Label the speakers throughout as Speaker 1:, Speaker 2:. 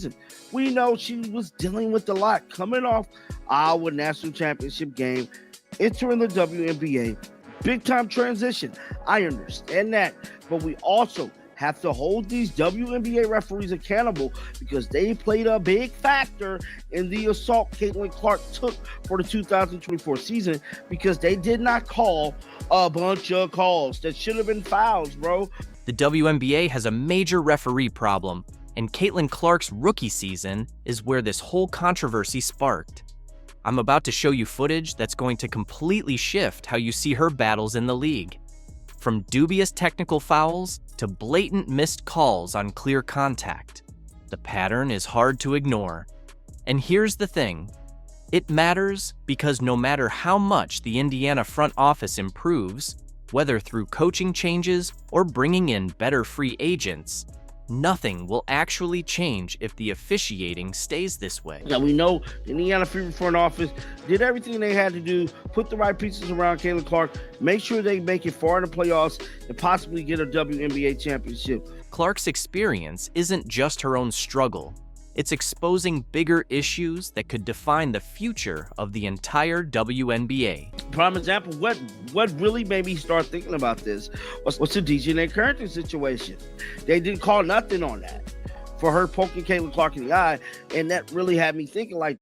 Speaker 1: season. We know she was dealing with a lot coming off Iowa National Championship game, entering the WNBA. Big time transition. I understand that, but we also have to hold these WNBA referees accountable because they played a big factor in the assault Caitlin Clark took for the 2024 season because they did not call a bunch of calls that should have been fouls, bro.
Speaker 2: The WNBA has a major referee problem, and Caitlin Clark's rookie season is where this whole controversy sparked. I'm about to show you footage that's going to completely shift how you see her battles in the league. From dubious technical fouls to blatant missed calls on clear contact, the pattern is hard to ignore. And here's the thing. It matters because no matter how much the Indiana front office improves, whether through coaching changes or bringing in better free agents, nothing will actually change if the officiating stays this way.
Speaker 1: Now we know the Indiana Fever front office did everything they had to do, put the right pieces around Caitlin Clark, make sure they make it far in the playoffs, and possibly get a WNBA championship.
Speaker 2: Clark's experience isn't just her own struggle. It's exposing bigger issues that could define the future of the entire WNBA.
Speaker 1: Prime example, what really made me start thinking about this was the DJ Currington situation. They didn't call nothing on that for her poking Caitlin Clark in the eye, and that really had me thinking, like,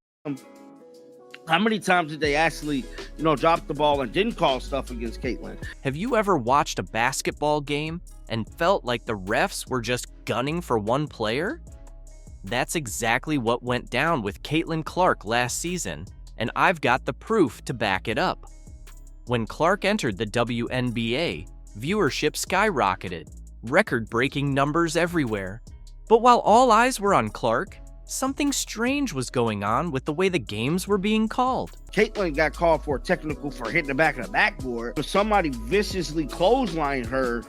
Speaker 1: how many times did they actually, drop the ball and didn't call stuff against Caitlin?
Speaker 2: Have you ever watched a basketball game and felt like the refs were just gunning for one player? That's exactly what went down with Caitlin Clark last season, and I've got the proof to back it up. When Clark entered the WNBA, viewership skyrocketed, record-breaking numbers everywhere. But while all eyes were on Clark, something strange was going on with the way the games were being called.
Speaker 1: Caitlin got called for a technical for hitting the back of the backboard. If somebody viciously clotheslined her,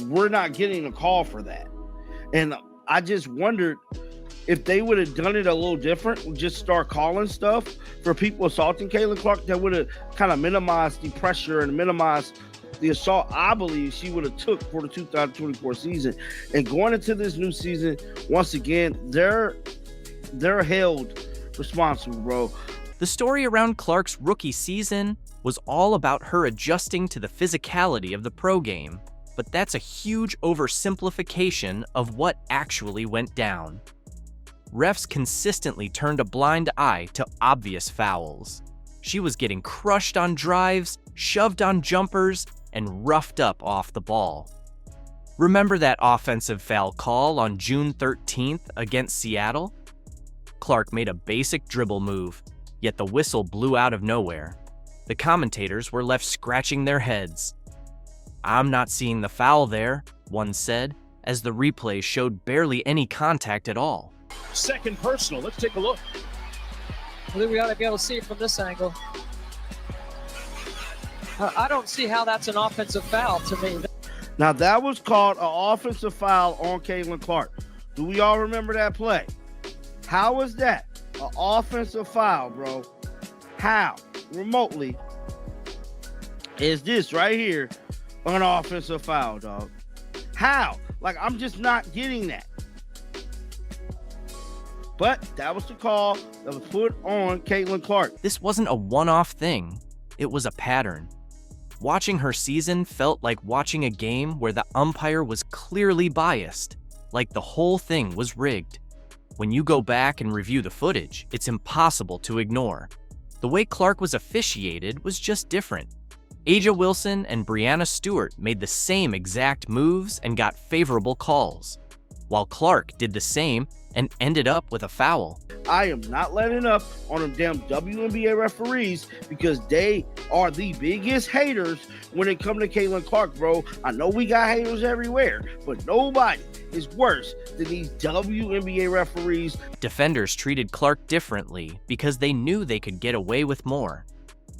Speaker 1: we're not getting a call for that. And I just wondered, if they would have done it a little different, just start calling stuff for people assaulting Caitlin Clark, that would have kind of minimized the pressure and minimized the assault I believe she would have took for the 2024 season. And going into this new season, once again, they're held responsible, bro.
Speaker 2: The story around Clark's rookie season was all about her adjusting to the physicality of the pro game, but that's a huge oversimplification of what actually went down. Refs consistently turned a blind eye to obvious fouls. She was getting crushed on drives, shoved on jumpers, and roughed up off the ball. Remember that offensive foul call on June 13th against Seattle? Clark made a basic dribble move, yet the whistle blew out of nowhere. The commentators were left scratching their heads. "I'm not seeing the foul there," one said, as the replay showed barely any contact at all.
Speaker 3: Second personal. Let's take a look.
Speaker 4: I think we ought to be able to see it from this angle. I don't see how that's an offensive foul to me.
Speaker 1: Now, that was called an offensive foul on Caitlin Clark. Do we all remember that play? How is that an offensive foul, bro? How remotely is this right here an offensive foul, dog? How? Like, I'm just not getting that. But that was the call that was put on Caitlin Clark.
Speaker 2: This wasn't a one-off thing. It was a pattern. Watching her season felt like watching a game where the umpire was clearly biased, like the whole thing was rigged. When you go back and review the footage, it's impossible to ignore. The way Clark was officiated was just different. Aja Wilson and Brianna Stewart made the same exact moves and got favorable calls, while Clark did the same and ended up with a foul.
Speaker 1: I am not letting up on them damn WNBA referees because they are the biggest haters when it comes to Caitlin Clark, bro. I know we got haters everywhere, but nobody is worse than these WNBA referees.
Speaker 2: Defenders treated Clark differently because they knew they could get away with more.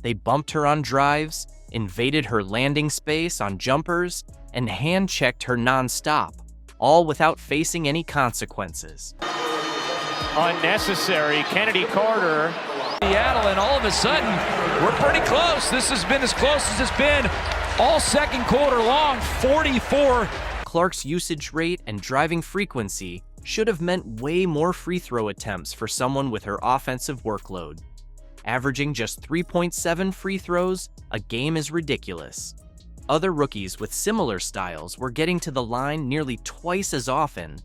Speaker 2: They bumped her on drives, invaded her landing space on jumpers, and hand-checked her non-stop, all without facing any consequences.
Speaker 3: Unnecessary. Kennedy Carter.
Speaker 5: Seattle, and all of a sudden, we're pretty close. This has been as close as it's been all second quarter long, 44.
Speaker 2: Clark's usage rate and driving frequency should have meant way more free throw attempts for someone with her offensive workload. Averaging just 3.7 free throws a game is ridiculous. Other rookies with similar styles were getting to the line nearly twice as often,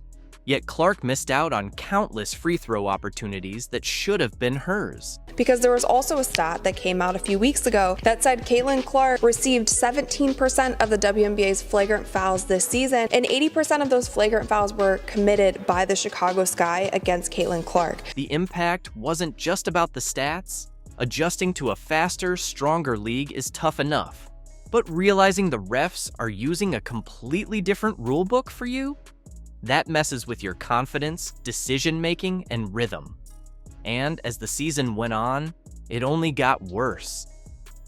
Speaker 2: yet Clark missed out on countless free throw opportunities that should have been hers.
Speaker 6: Because there was also a stat that came out a few weeks ago that said Caitlin Clark received 17% of the WNBA's flagrant fouls this season, and 80% of those flagrant fouls were committed by the Chicago Sky against Caitlin Clark.
Speaker 2: The impact wasn't just about the stats. Adjusting to a faster, stronger league is tough enough. But realizing the refs are using a completely different rulebook for you? That messes with your confidence, decision-making, and rhythm. And as the season went on, it only got worse.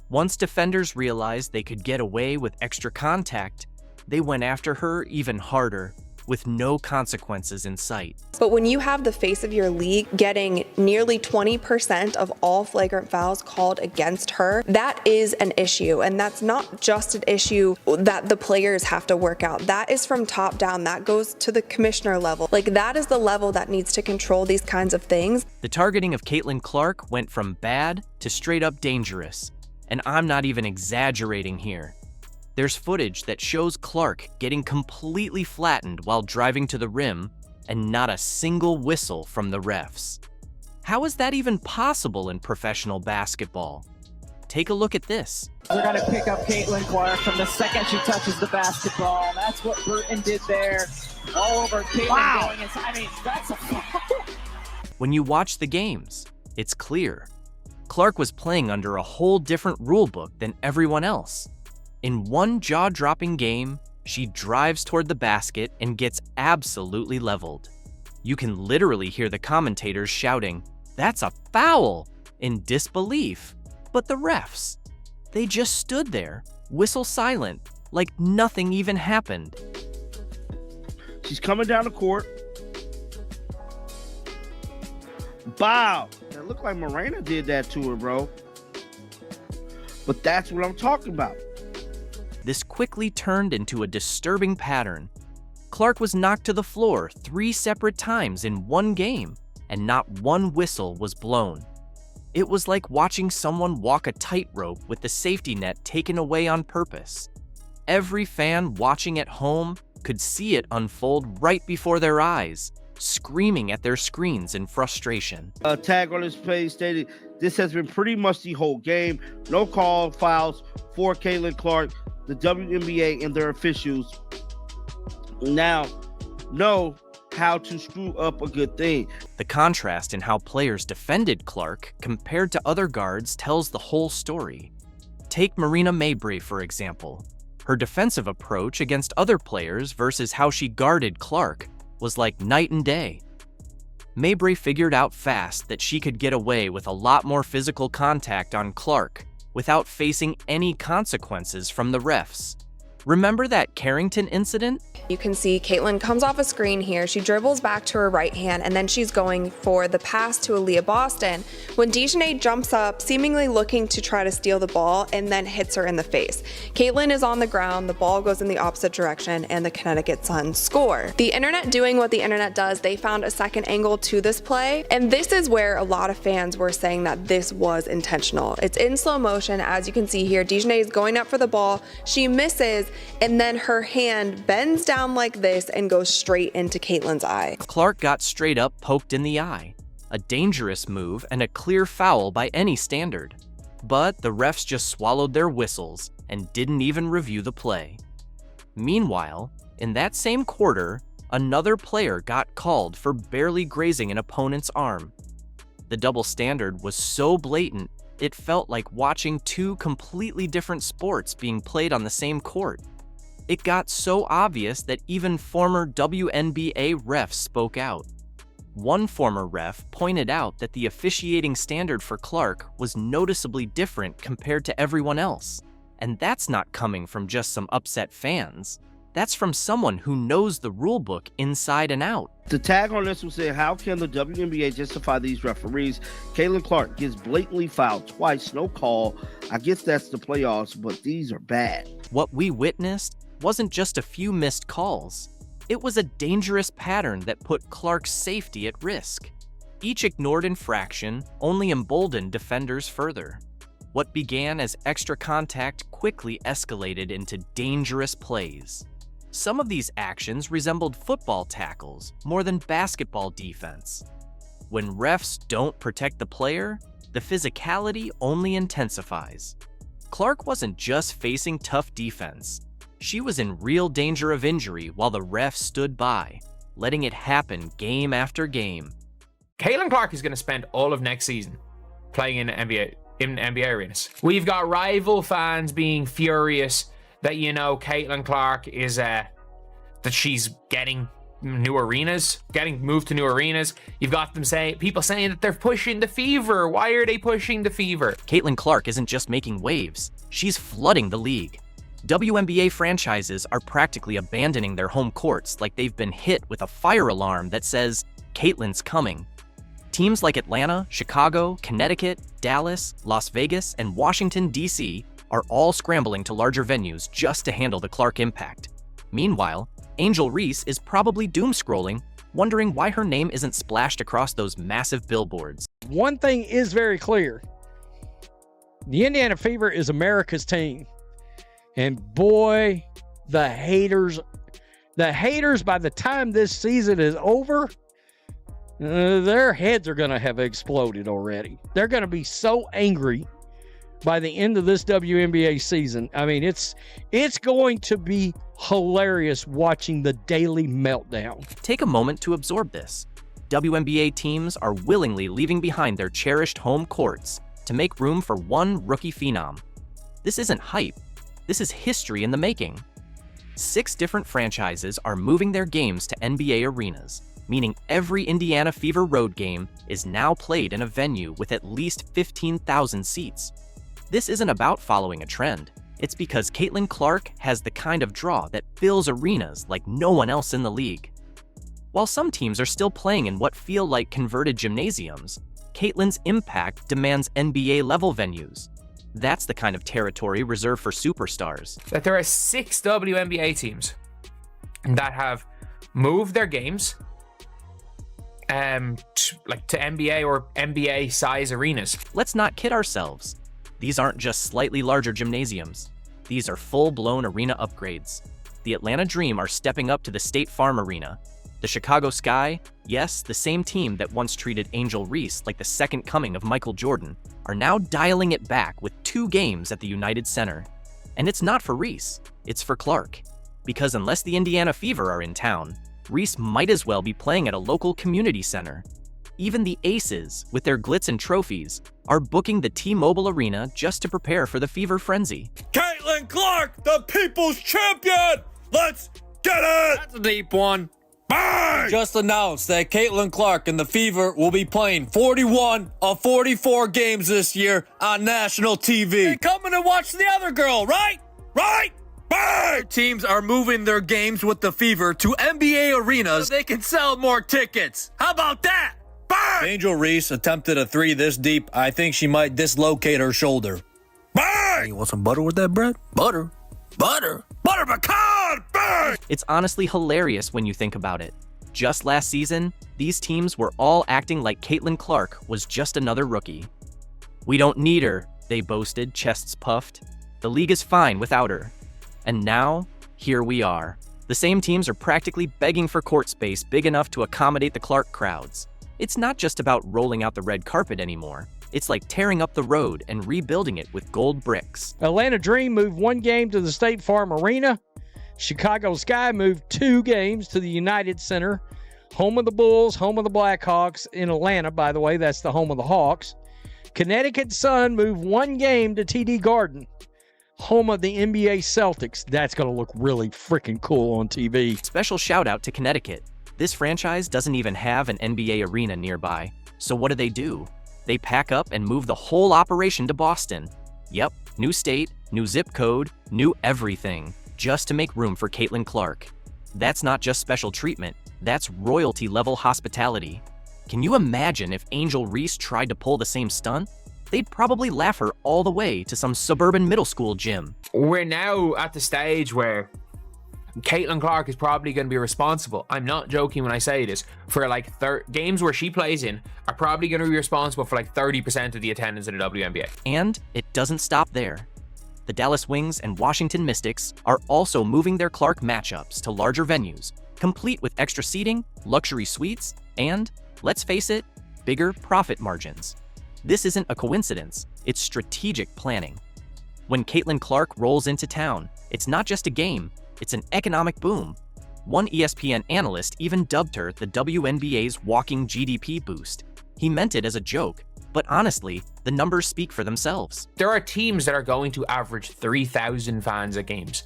Speaker 2: Once defenders realized they could get away with extra contact, they went after her even harder, with no consequences in sight.
Speaker 6: But when you have the face of your league getting nearly 20% of all flagrant fouls called against her, that is an issue. And that's not just an issue that the players have to work out. That is from top down. That goes to the commissioner level. Like, that is the level that needs to control these kinds of things.
Speaker 2: The targeting of Caitlin Clark went from bad to straight up dangerous. And I'm not even exaggerating here. There's footage that shows Clark getting completely flattened while driving to the rim, and not a single whistle from the refs. How is that even possible in professional basketball? Take a look at this.
Speaker 4: They're going to pick up Caitlin Clark from the second she touches the basketball. That's what Burton did there. All over Caitlin going inside. I mean, that's a foul.
Speaker 2: When you watch the games, it's clear. Clark was playing under a whole different rulebook than everyone else. In one jaw-dropping game, she drives toward the basket and gets absolutely leveled. You can literally hear the commentators shouting, "That's a foul!" in disbelief. But the refs, they just stood there, whistle silent, like nothing even happened.
Speaker 1: She's coming down the court. Bow. It looked like Morena did that to her, bro. But that's what I'm talking about.
Speaker 2: This quickly turned into a disturbing pattern. Clark was knocked to the floor 3 separate times in one game, and not one whistle was blown. It was like watching someone walk a tightrope with the safety net taken away on purpose. Every fan watching at home could see it unfold right before their eyes, screaming at their screens in frustration.
Speaker 1: A tag on his page stated, "This has been pretty much the whole game. No call fouls for Caitlin Clark. The WNBA and their officials now know how to screw up a good thing."
Speaker 2: The contrast in how players defended Clark compared to other guards tells the whole story. Take Marina Mabrey, for example. Her defensive approach against other players versus how she guarded Clark was like night and day. Mabrey figured out fast that she could get away with a lot more physical contact on Clark without facing any consequences from the refs. Remember that Carrington incident?
Speaker 6: You can see Caitlin comes off a screen here. She dribbles back to her right hand, and then she's going for the pass to Aaliyah Boston when Dejanay jumps up, seemingly looking to try to steal the ball, and then hits her in the face. Caitlin is on the ground, the ball goes in the opposite direction, and the Connecticut Sun score. The internet doing what the internet does, they found a second angle to this play, and this is where a lot of fans were saying that this was intentional. It's in slow motion, as you can see here. Dejanay is going up for the ball, she misses, and then her hand bends down like this and goes straight into Caitlin's eye.
Speaker 2: Clark got straight up poked in the eye. A dangerous move and a clear foul by any standard. But the refs just swallowed their whistles and didn't even review the play. Meanwhile, in that same quarter, another player got called for barely grazing an opponent's arm. The double standard was so blatant, it felt like watching 2 completely different sports being played on the same court. It got so obvious that even former WNBA refs spoke out. One former ref pointed out that the officiating standard for Clark was noticeably different compared to everyone else. And that's not coming from just some upset fans. That's from someone who knows the rulebook inside and out.
Speaker 1: The tag on this will say, "How can the WNBA justify these referees? Caitlin Clark gets blatantly fouled twice, no call. I guess that's the playoffs, but these are bad."
Speaker 2: What we witnessed wasn't just a few missed calls. It was a dangerous pattern that put Clark's safety at risk. Each ignored infraction only emboldened defenders further. What began as extra contact quickly escalated into dangerous plays. Some of these actions resembled football tackles more than basketball defense. When refs don't protect the player, the physicality only intensifies. Clark wasn't just facing tough defense. She was in real danger of injury while the refs stood by, letting it happen game after game.
Speaker 7: Caitlin Clark is going to spend all of next season playing in NBA arenas. We've got rival fans being furious that, you know, Caitlin Clark is that she's getting new arenas, getting moved to new arenas. You've got people saying that they're pushing the fever. Why are they pushing the fever?
Speaker 2: Caitlin Clark isn't just making waves, she's flooding the league. WNBA franchises are practically abandoning their home courts like they've been hit with a fire alarm that says, Caitlin's coming. Teams like Atlanta, Chicago, Connecticut, Dallas, Las Vegas, and Washington, D.C. are all scrambling to larger venues just to handle the Clark impact. Meanwhile, Angel Reese is probably doom-scrolling, wondering why her name isn't splashed across those massive billboards.
Speaker 8: One thing is very clear. The Indiana Fever is America's team. And boy, the haters by the time this season is over, their heads are going to have exploded already. They're going to be so angry by the end of this WNBA season. I mean, it's going to be hilarious watching the daily meltdown.
Speaker 2: Take a moment to absorb this. WNBA teams are willingly leaving behind their cherished home courts to make room for one rookie phenom. This isn't hype. This is history in the making. 6 different franchises are moving their games to NBA arenas, meaning every Indiana Fever road game is now played in a venue with at least 15,000 seats. This isn't about following a trend. It's because Caitlin Clark has the kind of draw that fills arenas like no one else in the league. While some teams are still playing in what feel like converted gymnasiums, Caitlin's impact demands NBA-level venues. That's the kind of territory reserved for superstars.
Speaker 7: That there are 6 WNBA teams that have moved their games to NBA or NBA size arenas.
Speaker 2: Let's not kid ourselves. These aren't just slightly larger gymnasiums. These are full-blown arena upgrades. The Atlanta Dream are stepping up to the State Farm Arena. The Chicago Sky, yes, the same team that once treated Angel Reese like the second coming of Michael Jordan, are now dialing it back with 2 games at the United Center. And it's not for Reese, it's for Clark. Because unless the Indiana Fever are in town, Reese might as well be playing at a local community center. Even the Aces, with their glitz and trophies, are booking the T-Mobile Arena just to prepare for the Fever Frenzy.
Speaker 9: Caitlin Clark, the people's champion! Let's get it!
Speaker 10: That's a deep one.
Speaker 9: Bang!
Speaker 10: Just announced that Caitlin Clark and the Fever will be playing 41 of 44 games this year on national TV. Hey, coming to watch the other girl, right?
Speaker 9: Right? Bang!
Speaker 10: Teams are moving their games with the Fever to NBA arenas so they can sell more tickets. How about that?
Speaker 9: Bang!
Speaker 10: Angel Reese attempted a 3 this deep. I think she might dislocate her shoulder.
Speaker 9: Bang!
Speaker 10: You want some butter with that bread? Butter. Butter.
Speaker 9: Butter pecan! Bang!
Speaker 2: It's honestly hilarious when you think about it. Just last season, these teams were all acting like Caitlin Clark was just another rookie. We don't need her, they boasted, chests puffed. The league is fine without her. And now, here we are. The same teams are practically begging for court space big enough to accommodate the Clark crowds. It's not just about rolling out the red carpet anymore. It's like tearing up the road and rebuilding it with gold bricks.
Speaker 8: Atlanta Dream moved 1 game to the State Farm Arena. Chicago Sky moved 2 games to the United Center. Home of the Bulls, home of the Blackhawks. In Atlanta, by the way, that's the home of the Hawks. Connecticut Sun moved 1 game to TD Garden. Home of the NBA Celtics. That's going to look really freaking cool on TV.
Speaker 2: Special shout out to Connecticut. This franchise doesn't even have an NBA arena nearby. So what do? They pack up and move the whole operation to Boston. Yep, new state, new zip code, new everything, just to make room for Caitlin Clark. That's not just special treatment, that's royalty-level hospitality. Can you imagine if Angel Reese tried to pull the same stunt? They'd probably laugh her all the way to some suburban middle school gym.
Speaker 7: We're now at the stage where Caitlin Clark is probably going to be responsible. I'm not joking when I say this. For like games where she plays in are probably going to be responsible for like 30% of the attendance in the WNBA.
Speaker 2: And it doesn't stop there. The Dallas Wings and Washington Mystics are also moving their Clark matchups to larger venues, complete with extra seating, luxury suites, and, let's face it, bigger profit margins. This isn't a coincidence, it's strategic planning. When Caitlin Clark rolls into town, it's not just a game, it's an economic boom. One ESPN analyst even dubbed her the WNBA's walking GDP boost. He meant it as a joke, but honestly, the numbers speak for themselves.
Speaker 7: There are teams that are going to average 3,000 fans at games,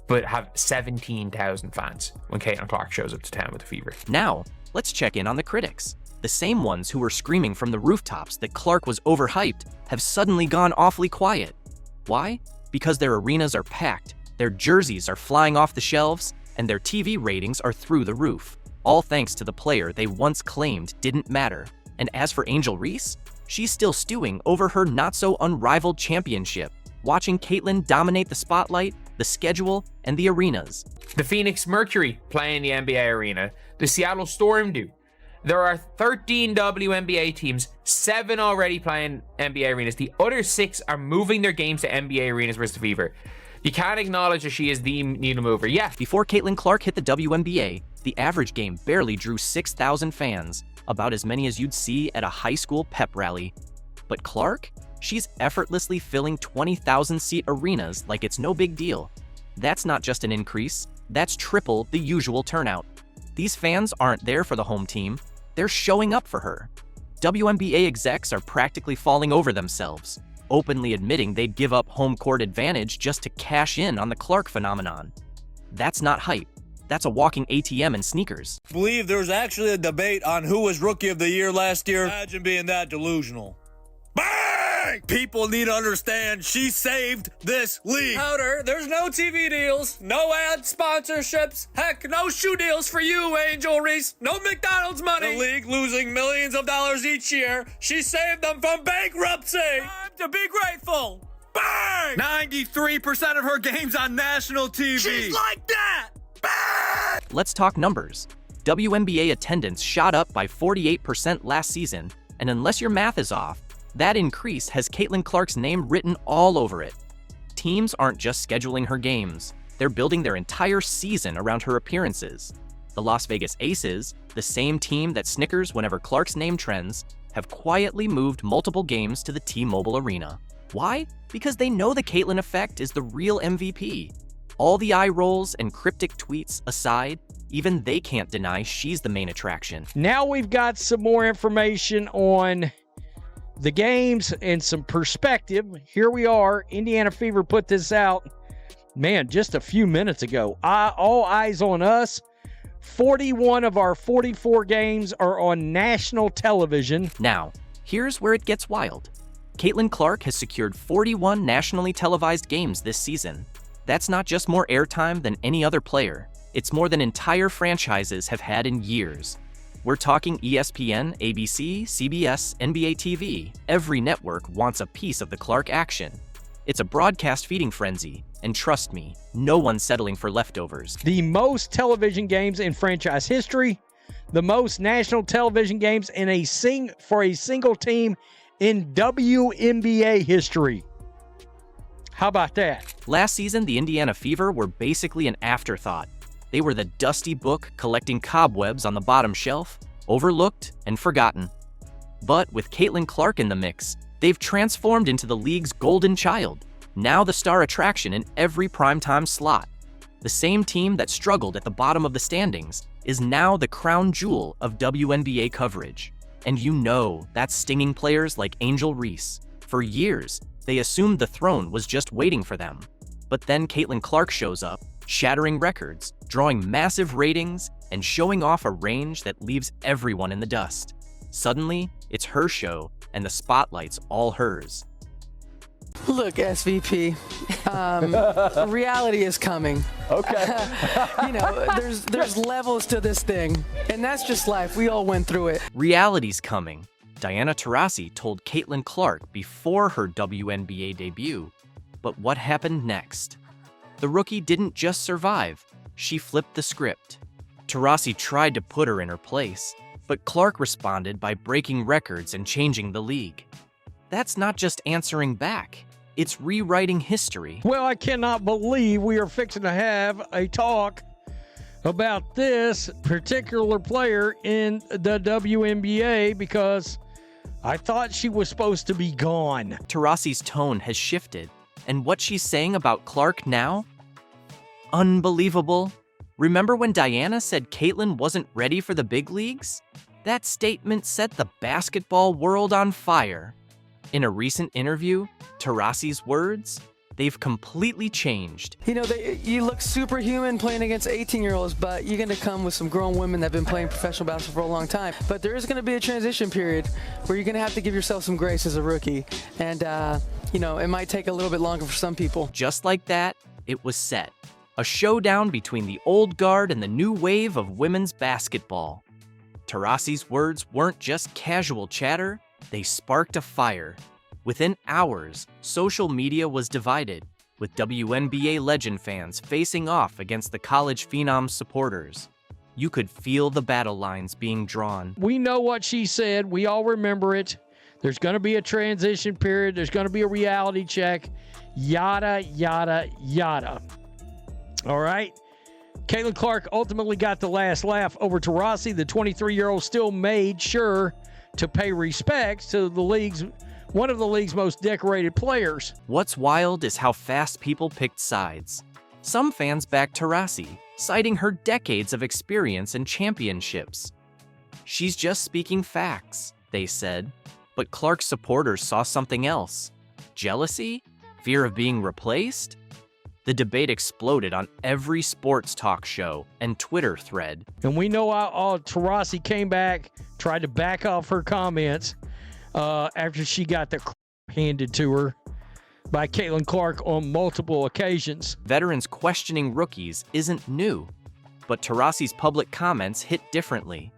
Speaker 7: but have 17,000 fans when Caitlin Clark shows up to town with the Fever.
Speaker 2: Now, let's check in on the critics. The same ones who were screaming from the rooftops that Clark was overhyped have suddenly gone awfully quiet. Why? Because their arenas are packed, their jerseys are flying off the shelves, and their TV ratings are through the roof. All thanks to the player they once claimed didn't matter. And as for Angel Reese, she's still stewing over her not-so-unrivaled championship, watching Caitlin dominate the spotlight, the schedule, and the arenas.
Speaker 7: The Phoenix Mercury play in the NBA arena. The Seattle Storm do. There are 13 WNBA teams, 7 already playing NBA arenas. The other 6 are moving their games to NBA arenas versus the Fever. You can't acknowledge that she is the needle mover. Yeah.
Speaker 2: Before Caitlin Clark hit the WNBA, the average game barely drew 6,000 fans, about as many as you'd see at a high school pep rally. But Clark? She's effortlessly filling 20,000-seat arenas like it's no big deal. That's not just an increase, that's triple the usual turnout. These fans aren't there for the home team, they're showing up for her. WNBA execs are practically falling over themselves, openly admitting they'd give up home court advantage just to cash in on the Clark phenomenon. That's not hype. That's a walking ATM and sneakers.
Speaker 10: I believe there was actually a debate on who was Rookie of the Year last year. Imagine being that delusional. Bang! People need to understand she saved this league. Powder, there's no TV deals, no ad sponsorships, heck, no shoe deals for you, Angel Reese, no McDonald's money. The league losing millions of dollars each year. She saved them from bankruptcy. Time to be grateful. Bang! 93% of her games on national TV. She's like that. Bang!
Speaker 2: Let's talk numbers. WNBA attendance shot up by 48% last season, and unless your math is off, that increase has Caitlin Clark's name written all over it. Teams aren't just scheduling her games, they're building their entire season around her appearances. The Las Vegas Aces, the same team that snickers whenever Clark's name trends, have quietly moved multiple games to the T-Mobile Arena. Why? Because they know the Caitlin effect is the real MVP. All the eye rolls and cryptic tweets aside, even they can't deny she's the main attraction.
Speaker 8: Now we've got some more information on the games and some perspective. Here we are. Indiana Fever put this out, man, just a few minutes ago. All eyes on us. 41 of our 44 games are on national television.
Speaker 2: Now, here's where it gets wild. Caitlin Clark has secured 41 nationally televised games this season. That's not just more airtime than any other player. It's more than entire franchises have had in years. We're talking ESPN, ABC, CBS, NBA TV. Every network wants a piece of the Clark action. It's a broadcast feeding frenzy, and trust me, no one's settling for leftovers.
Speaker 8: The most television games in franchise history, the most national television games in for a single team in WNBA history. How about that?
Speaker 2: Last season, the Indiana Fever were basically an afterthought. They were the dusty book collecting cobwebs on the bottom shelf, overlooked and forgotten. But with Caitlin Clark in the mix, they've transformed into the league's golden child, now the star attraction in every primetime slot. The same team that struggled at the bottom of the standings is now the crown jewel of WNBA coverage. And you know that's stinging players like Angel Reese. For years, they assumed the throne was just waiting for them. But then Caitlin Clark shows up, shattering records, drawing massive ratings, and showing off a range that leaves everyone in the dust. Suddenly, it's her show, and the spotlight's all hers.
Speaker 11: Look, SVP, reality is coming.
Speaker 9: Okay.
Speaker 11: There's levels to this thing, and that's just life. We all went through it.
Speaker 2: Reality's coming. Diana Taurasi told Caitlin Clark before her WNBA debut. But what happened next? The rookie didn't just survive, she flipped the script. Taurasi tried to put her in her place, but Clark responded by breaking records and changing the league. That's not just answering back, it's rewriting history.
Speaker 8: Well, I cannot believe we are fixing to have a talk about this particular player in the WNBA because I thought she was supposed to be gone.
Speaker 2: Taurasi's tone has shifted, and what she's saying about Clark now? Unbelievable. Remember when Diana said Caitlin wasn't ready for the big leagues? That statement set the basketball world on fire. In a recent interview, Taurasi's words, they've completely changed.
Speaker 11: You know, you look superhuman playing against 18-year-olds, but you're going to come with some grown women that have been playing professional basketball for a long time. But there is going to be a transition period where you're going to have to give yourself some grace as a rookie. And, you know, it might take a little bit longer for some people.
Speaker 2: Just like that, it was set. A showdown between the old guard and the new wave of women's basketball. Taurasi's words weren't just casual chatter, they sparked a fire. Within hours, social media was divided, with WNBA legend fans facing off against the college phenom supporters. You could feel the battle lines being drawn.
Speaker 8: We know what she said. We all remember it. There's going to be a transition period. There's going to be a reality check. Yada, yada, yada. All right. Caitlin Clark ultimately got the last laugh over Taurasi. The 23-year-old still made sure to pay respects to one of the league's most decorated players.
Speaker 2: What's wild is how fast people picked sides. Some fans backed Taurasi, citing her decades of experience and championships. She's just speaking facts, they said. But Clark's supporters saw something else. Jealousy? Fear of being replaced? The debate exploded on every sports talk show and Twitter thread.
Speaker 8: And we know how Taurasi came back, tried to back off her comments after she got the handed to her by Caitlin Clark on multiple occasions.
Speaker 2: Veterans questioning rookies isn't new, but Taurasi's public comments hit differently.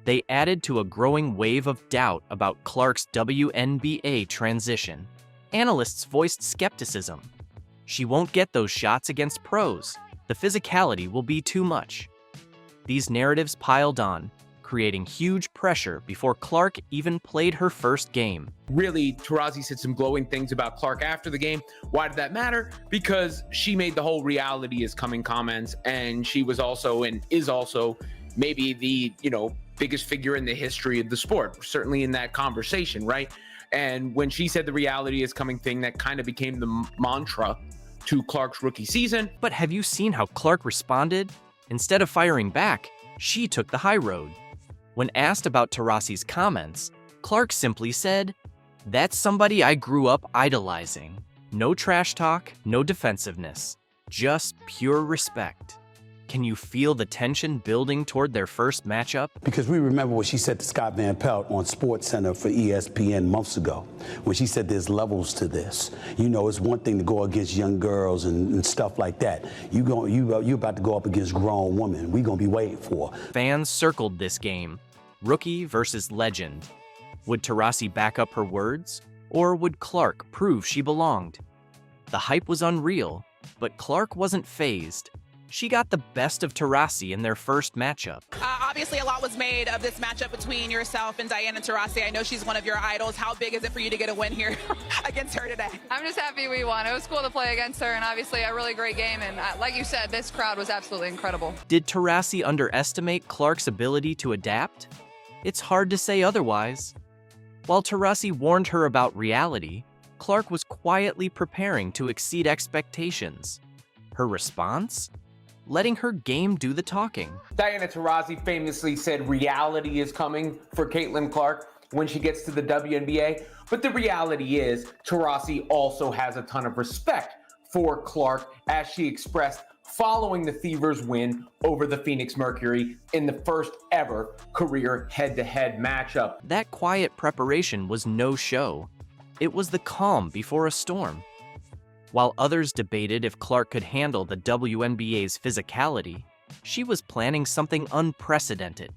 Speaker 2: They added to a growing wave of doubt about Clark's WNBA transition. Analysts voiced skepticism. She won't get those shots against pros. The physicality will be too much. These narratives piled on, creating huge pressure before Clark even played her first game.
Speaker 7: Really, Taurasi said some glowing things about Clark after the game. Why did that matter? Because she made the whole reality is coming comments, and she was also and is also maybe the, biggest figure in the history of the sport, certainly in that conversation, right? And when she said the reality is coming thing, that kind of became the mantra to Clark's rookie season.
Speaker 2: But have you seen how Clark responded? Instead of firing back, she took the high road. When asked about Taurasi's comments, Clark simply said, "That's somebody I grew up idolizing. No trash talk, no defensiveness, just pure respect." Can you feel the tension building toward their first matchup?
Speaker 12: Because we remember what she said to Scott Van Pelt on SportsCenter for ESPN months ago, when she said there's levels to this. It's one thing to go against young girls and stuff like that. You about to go up against grown women. We're going to be waiting for.
Speaker 2: Fans circled this game, rookie versus legend. Would Taurasi back up her words, or would Clark prove she belonged? The hype was unreal, but Clark wasn't fazed. She got the best of Taurasi in their first matchup.
Speaker 13: Obviously, a lot was made of this matchup between yourself and Diana Taurasi. I know she's one of your idols. How big is it for you to get a win here against her today?
Speaker 14: I'm just happy we won. It was cool to play against her, and obviously a really great game. And like you said, this crowd was absolutely incredible.
Speaker 2: Did Taurasi underestimate Clark's ability to adapt? It's hard to say otherwise. While Taurasi warned her about reality, Clark was quietly preparing to exceed expectations. Her response? Letting her game do the talking.
Speaker 7: Diana Taurasi famously said reality is coming for Caitlin Clark when she gets to the WNBA. But the reality is Taurasi also has a ton of respect for Clark, as she expressed following the Fever's win over the Phoenix Mercury in the first ever career head-to-head matchup.
Speaker 2: That quiet preparation was no show. It was the calm before a storm. While others debated if Clark could handle the WNBA's physicality, she was planning something unprecedented.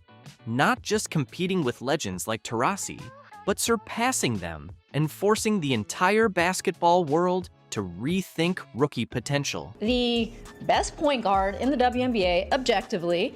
Speaker 2: Not just competing with legends like Taurasi, but surpassing them and forcing the entire basketball world to rethink rookie potential.
Speaker 15: The best point guard in the WNBA, objectively,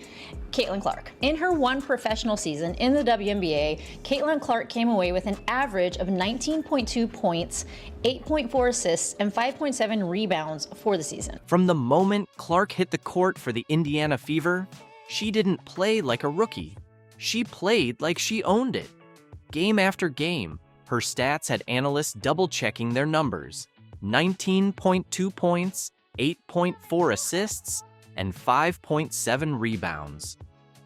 Speaker 15: Caitlin Clark. In her one professional season in the WNBA, Caitlin Clark came away with an average of 19.2 points, 8.4 assists, and 5.7 rebounds for the season.
Speaker 2: From the moment Clark hit the court for the Indiana Fever, she didn't play like a rookie. She played like she owned it. Game after game, her stats had analysts double-checking their numbers. 19.2 points, 8.4 assists, and 5.7 rebounds.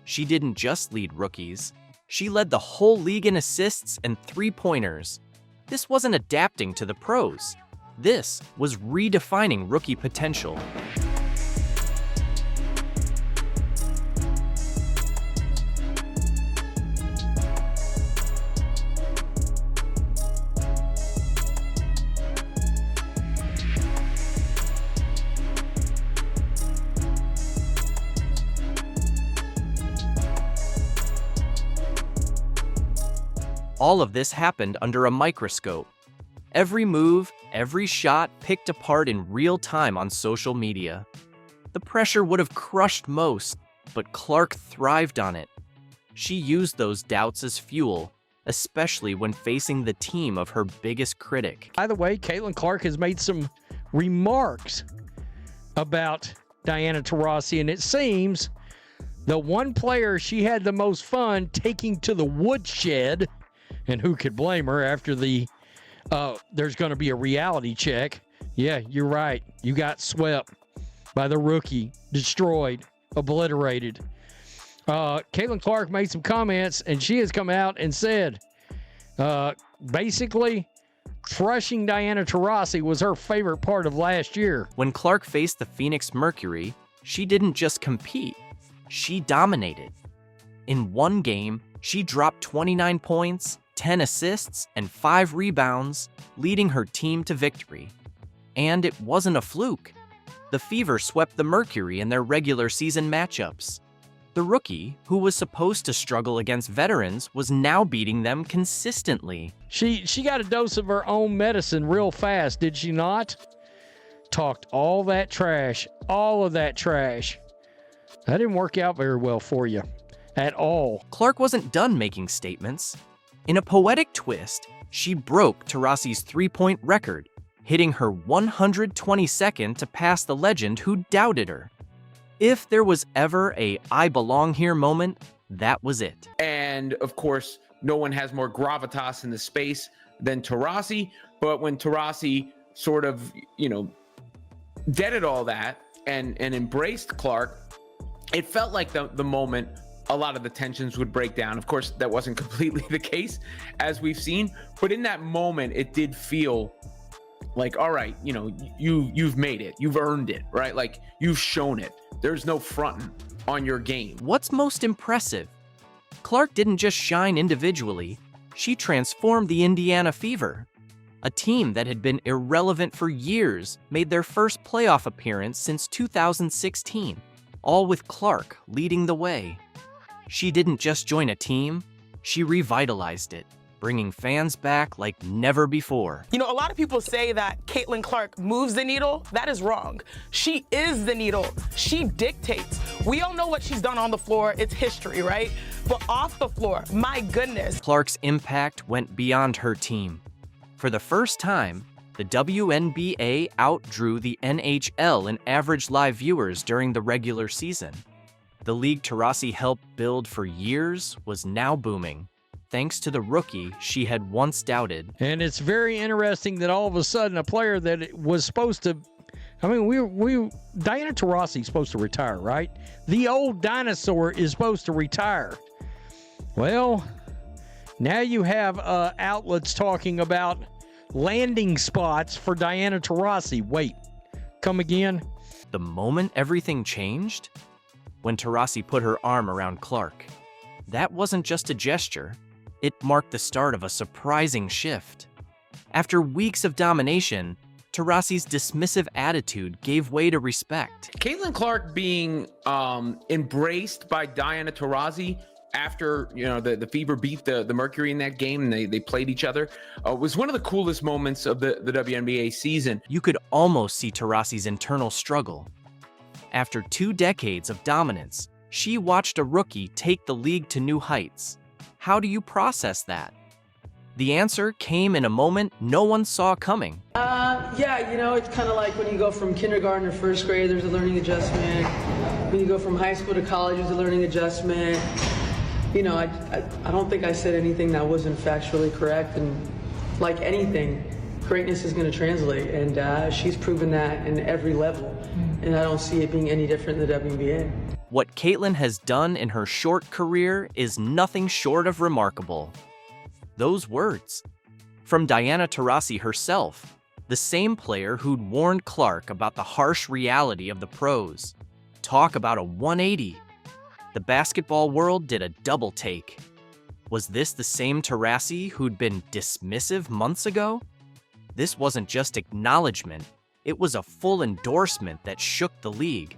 Speaker 2: She didn't just lead rookies. She led the whole league in assists and three-pointers. This wasn't adapting to the pros. This was redefining rookie potential. All of this happened under a microscope. Every move, every shot picked apart in real time on social media. The pressure would have crushed most, but Clark thrived on it. She used those doubts as fuel, especially when facing the team of her biggest critic.
Speaker 8: By the way, Caitlin Clark has made some remarks about Diana Taurasi, and it seems the one player she had the most fun taking to the woodshed, and who could blame her after the there's going to be a reality check. Yeah, you're right. You got swept by the rookie, destroyed, obliterated. Caitlin Clark made some comments, and she has come out and said, basically, crushing Diana Taurasi was her favorite part of last year.
Speaker 2: When Clark faced the Phoenix Mercury, she didn't just compete, she dominated. In one game, she dropped 29 points, 10 assists, and 5 rebounds, leading her team to victory. And it wasn't a fluke. The Fever swept the Mercury in their regular season matchups. The rookie, who was supposed to struggle against veterans, was now beating them consistently.
Speaker 8: She got a dose of her own medicine real fast, did she not? Talked all that trash, all of that trash. That didn't work out very well for you, at all.
Speaker 2: Clark wasn't done making statements. In a poetic twist, she broke Taurasi's three-point record, hitting her 122nd to pass the legend who doubted her. If there was ever a I belong here moment, that was it.
Speaker 16: And of course, no one has more gravitas in the space than Taurasi, but when Taurasi sort of, deaded all that and embraced Clark, it felt like the moment a lot of the tensions would break down. Of course, that wasn't completely the case, as we've seen, but in that moment, it did feel like, all right, you've made it, you've earned it, right? Like, you've shown it. There's no fronting on your game.
Speaker 2: What's most impressive? Clark didn't just shine individually, she transformed the Indiana Fever. A team that had been irrelevant for years made their first playoff appearance since 2016, all with Clark leading the way. She didn't just join a team, she revitalized it, bringing fans back like never before.
Speaker 17: A lot of people say that Caitlin Clark moves the needle. That is wrong. She is the needle. She dictates. We all know what she's done on the floor. It's history, right? But off the floor, my goodness.
Speaker 2: Clark's impact went beyond her team. For the first time, the WNBA outdrew the NHL in average live viewers during the regular season. The league Taurasi helped build for years was now booming, thanks to the rookie she had once doubted.
Speaker 8: And it's very interesting that all of a sudden a player that was supposed to, Diana Taurasi is supposed to retire, right? The old dinosaur is supposed to retire. Well, now you have outlets talking about landing spots for Diana Taurasi. Wait, come again?
Speaker 2: The moment everything changed? When Taurasi put her arm around Clark. That wasn't just a gesture. It marked the start of a surprising shift. After weeks of domination, Taurasi's dismissive attitude gave way to respect.
Speaker 16: Caitlin Clark being embraced by Diana Taurasi after, you know, the Fever beat the Mercury in that game and they played each other, was one of the coolest moments of the WNBA season.
Speaker 2: You could almost see Taurasi's internal struggle. After 2 decades of dominance, she watched a rookie take the league to new heights. How do you process that? The answer came in a moment no one saw coming.
Speaker 11: Yeah, you know, it's kind of like when you go from kindergarten to first grade, there's a learning adjustment. When you go from high school to college, there's a learning adjustment. You know, I don't think I said anything that wasn't factually correct, and like anything, greatness is going to translate, and she's proven that in every level, and I don't see it being any different in the WNBA.
Speaker 2: What Caitlin has done in her short career is nothing short of remarkable. Those words, from Diana Taurasi herself, the same player who'd warned Clark about the harsh reality of the pros. Talk about a 180. The basketball world did a double take. Was this the same Taurasi who'd been dismissive months ago? This wasn't just acknowledgement, it was a full endorsement that shook the league.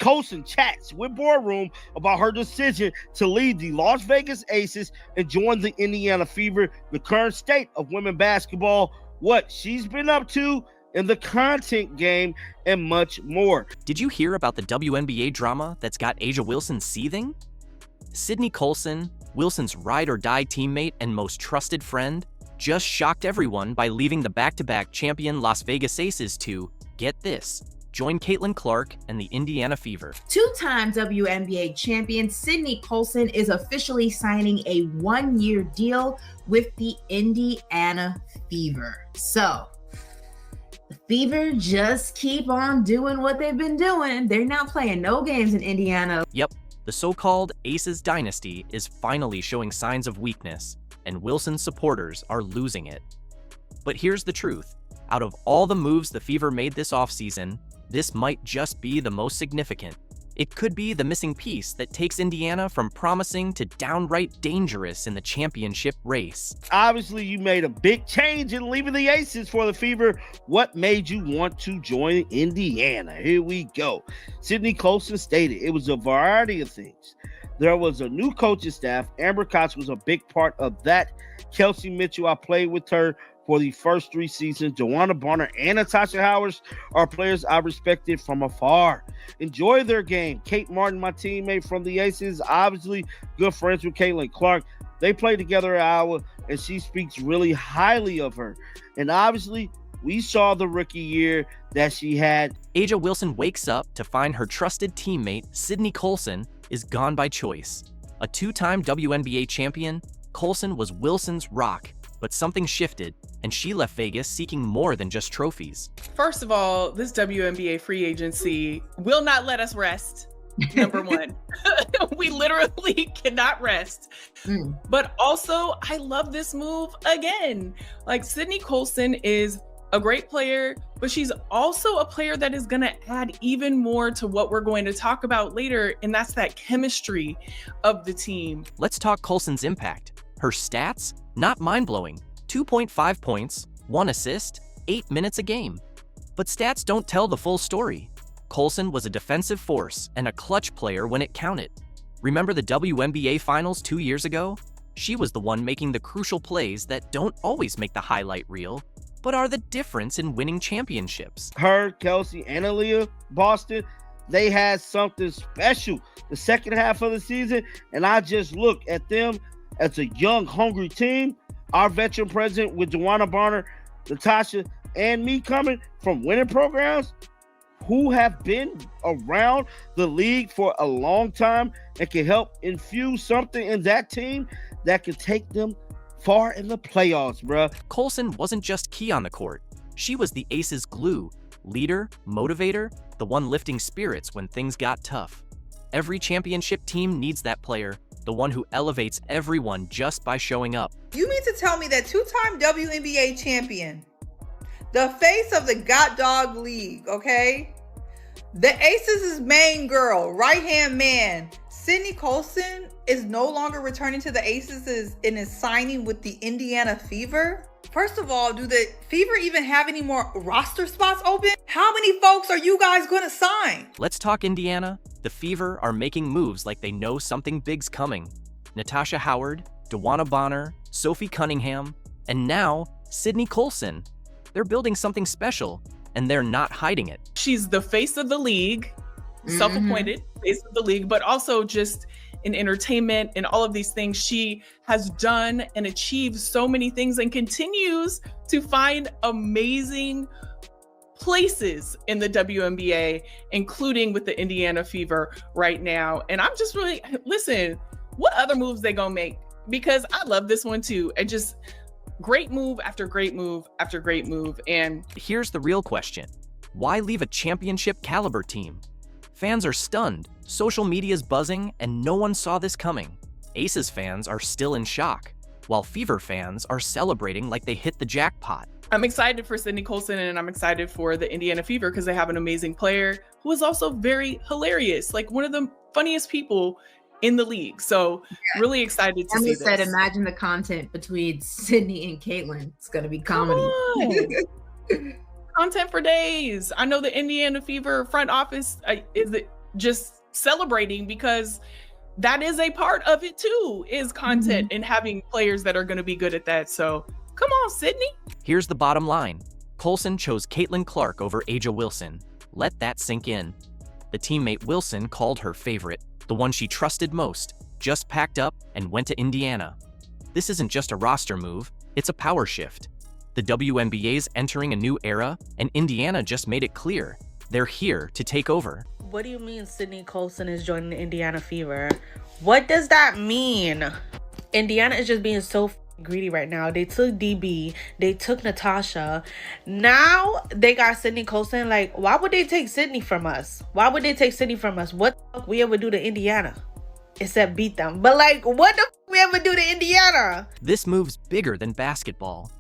Speaker 1: Colson chats with Boardroom about her decision to leave the Las Vegas Aces and join the Indiana Fever, the current state of women basketball, what she's been up to in the content game, and much more.
Speaker 2: Did you hear about the WNBA drama that's got Asia Wilson seething? Sydney Colson, Wilson's ride-or-die teammate and most trusted friend, just shocked everyone by leaving the back-to-back champion Las Vegas Aces to, get this, join Caitlin Clark and the Indiana Fever.
Speaker 18: Two-time WNBA champion Sydney Colson is officially signing a 1-year deal with the Indiana Fever. So, the Fever just keep on doing what they've been doing. They're not playing no games in Indiana.
Speaker 2: Yep, the so-called Aces dynasty is finally showing signs of weakness, and Wilson's supporters are losing it. But here's the truth. Out of all the moves the Fever made this offseason, this might just be the most significant. It could be the missing piece that takes Indiana from promising to downright dangerous in the championship race.
Speaker 1: Obviously, you made a big change in leaving the Aces for the Fever. What made you want to join Indiana? Here we go. Sydney Colson stated it was a variety of things. There was a new coaching staff. Amber Cox was a big part of that. Kelsey Mitchell, I played with her for the first 3 seasons. Joanna Bonner and Natasha Howard are players I respected from afar. Enjoy their game. Kate Martin, my teammate from the Aces, obviously good friends with Caitlin Clark. They play together at Iowa, and she speaks really highly of her. And obviously, we saw the rookie year that she had.
Speaker 2: Asia Wilson wakes up to find her trusted teammate, Sydney Colson, is gone by choice. A 2-time WNBA champion, Colson was Wilson's rock. But something shifted, and she left Vegas seeking more than just trophies.
Speaker 19: First of all, this WNBA free agency will not let us rest, number one. We literally cannot rest. But also, I love this move again. Like, Sydney Colson is a great player, but she's also a player that is going to add even more to what we're going to talk about later, and that's that chemistry of the team.
Speaker 2: Let's talk Colson's impact. Her stats? Not mind-blowing. 2.5 points, 1 assist, 8 minutes a game. But stats don't tell the full story. Colson was a defensive force and a clutch player when it counted. Remember the WNBA Finals 2 years ago? She was the one making the crucial plays that don't always make the highlight reel, but are the difference in winning championships.
Speaker 1: Her, Kelsey, and Aaliyah Boston, they had something special the second half of the season, and I just look at them as a young, hungry team. Our veteran president with Joanna Bonner, Natasha, and me coming from winning programs who have been around the league for a long time and can help infuse something in that team that can take them far in the playoffs, bruh.
Speaker 2: Colson wasn't just key on the court. She was the Aces' glue, leader, motivator, the one lifting spirits when things got tough. Every championship team needs that player, the one who elevates everyone just by showing up.
Speaker 20: You mean to tell me that 2-time WNBA champion, the face of the God Dog League, okay? The Aces' main girl, right-hand man, Sydney Colson, is no longer returning to the Aces and is signing with the Indiana Fever? First of all, do the Fever even have any more roster spots open? How many folks are you guys going to sign?
Speaker 2: Let's talk Indiana. The Fever are making moves like they know something big's coming. Natasha Howard, Dewana Bonner, Sophie Cunningham, and now Sydney Colson. They're building something special, and they're not hiding it.
Speaker 19: She's the face of the league, self-appointed face of the league, but also just in entertainment and all of these things. She has done and achieved so many things and continues to find amazing places in the WNBA, including with the Indiana Fever right now. And I'm just really, listen, what other moves they gonna make? Because I love this one too. And just great move after great move after great move. And
Speaker 2: here's the real question. Why leave a championship caliber team? Fans are stunned, social media's buzzing, and no one saw this coming. Aces fans are still in shock, while Fever fans are celebrating like they hit the jackpot.
Speaker 19: I'm excited for Sydney Colson, and I'm excited for the Indiana Fever because they have an amazing player who is also very hilarious, like one of the funniest people in the league. So really excited to see this.
Speaker 18: Said, imagine the content between Sydney and Caitlin. It's going to be comedy.
Speaker 19: Content for days. I know the Indiana Fever front office is just celebrating because that is a part of it too, is content and having players that are going to be good at that. So come on, Sydney.
Speaker 2: Here's the bottom line. Colson chose Caitlin Clark over A'ja Wilson. Let that sink in. The teammate Wilson called her favorite, the one she trusted most, just packed up and went to Indiana. This isn't just a roster move, it's a power shift. The WNBA's entering a new era, and Indiana just made it clear. They're here to take over.
Speaker 21: What do you mean Sydney Colson is joining the Indiana Fever? What does that mean? Indiana is just being so greedy right now. They took DB, they took Natasha. Now they got Sydney Colson. Like, why would they take Sydney from us? Why would they take Sydney from us? What the fuck we ever do to Indiana? Except beat them. But like, what the fuck we ever do to Indiana?
Speaker 2: This move's bigger than basketball.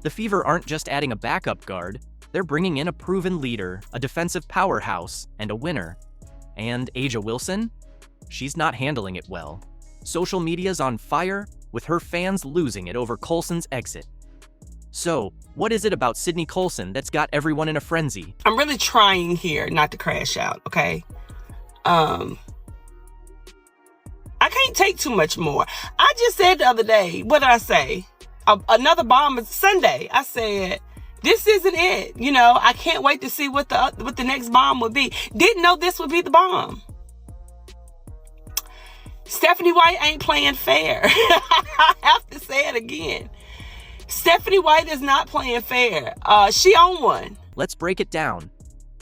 Speaker 2: The Fever aren't just adding a backup guard, they're bringing in a proven leader, a defensive powerhouse, and a winner. And A'ja Wilson? She's not handling it well. Social media's on fire, with her fans losing it over Colson's exit. So, what is it about Sydney Colson that's got everyone in a frenzy?
Speaker 22: I'm really trying here not to crash out, okay? I can't take too much more. I just said the other day, what did I say? Another bomb is Sunday. I said, this isn't it. You know, I can't wait to see what the next bomb would be. Didn't know this would be the bomb. Stephanie White ain't playing fair. I have to say it again. Stephanie White is not playing fair. She on one.
Speaker 2: Let's break it down.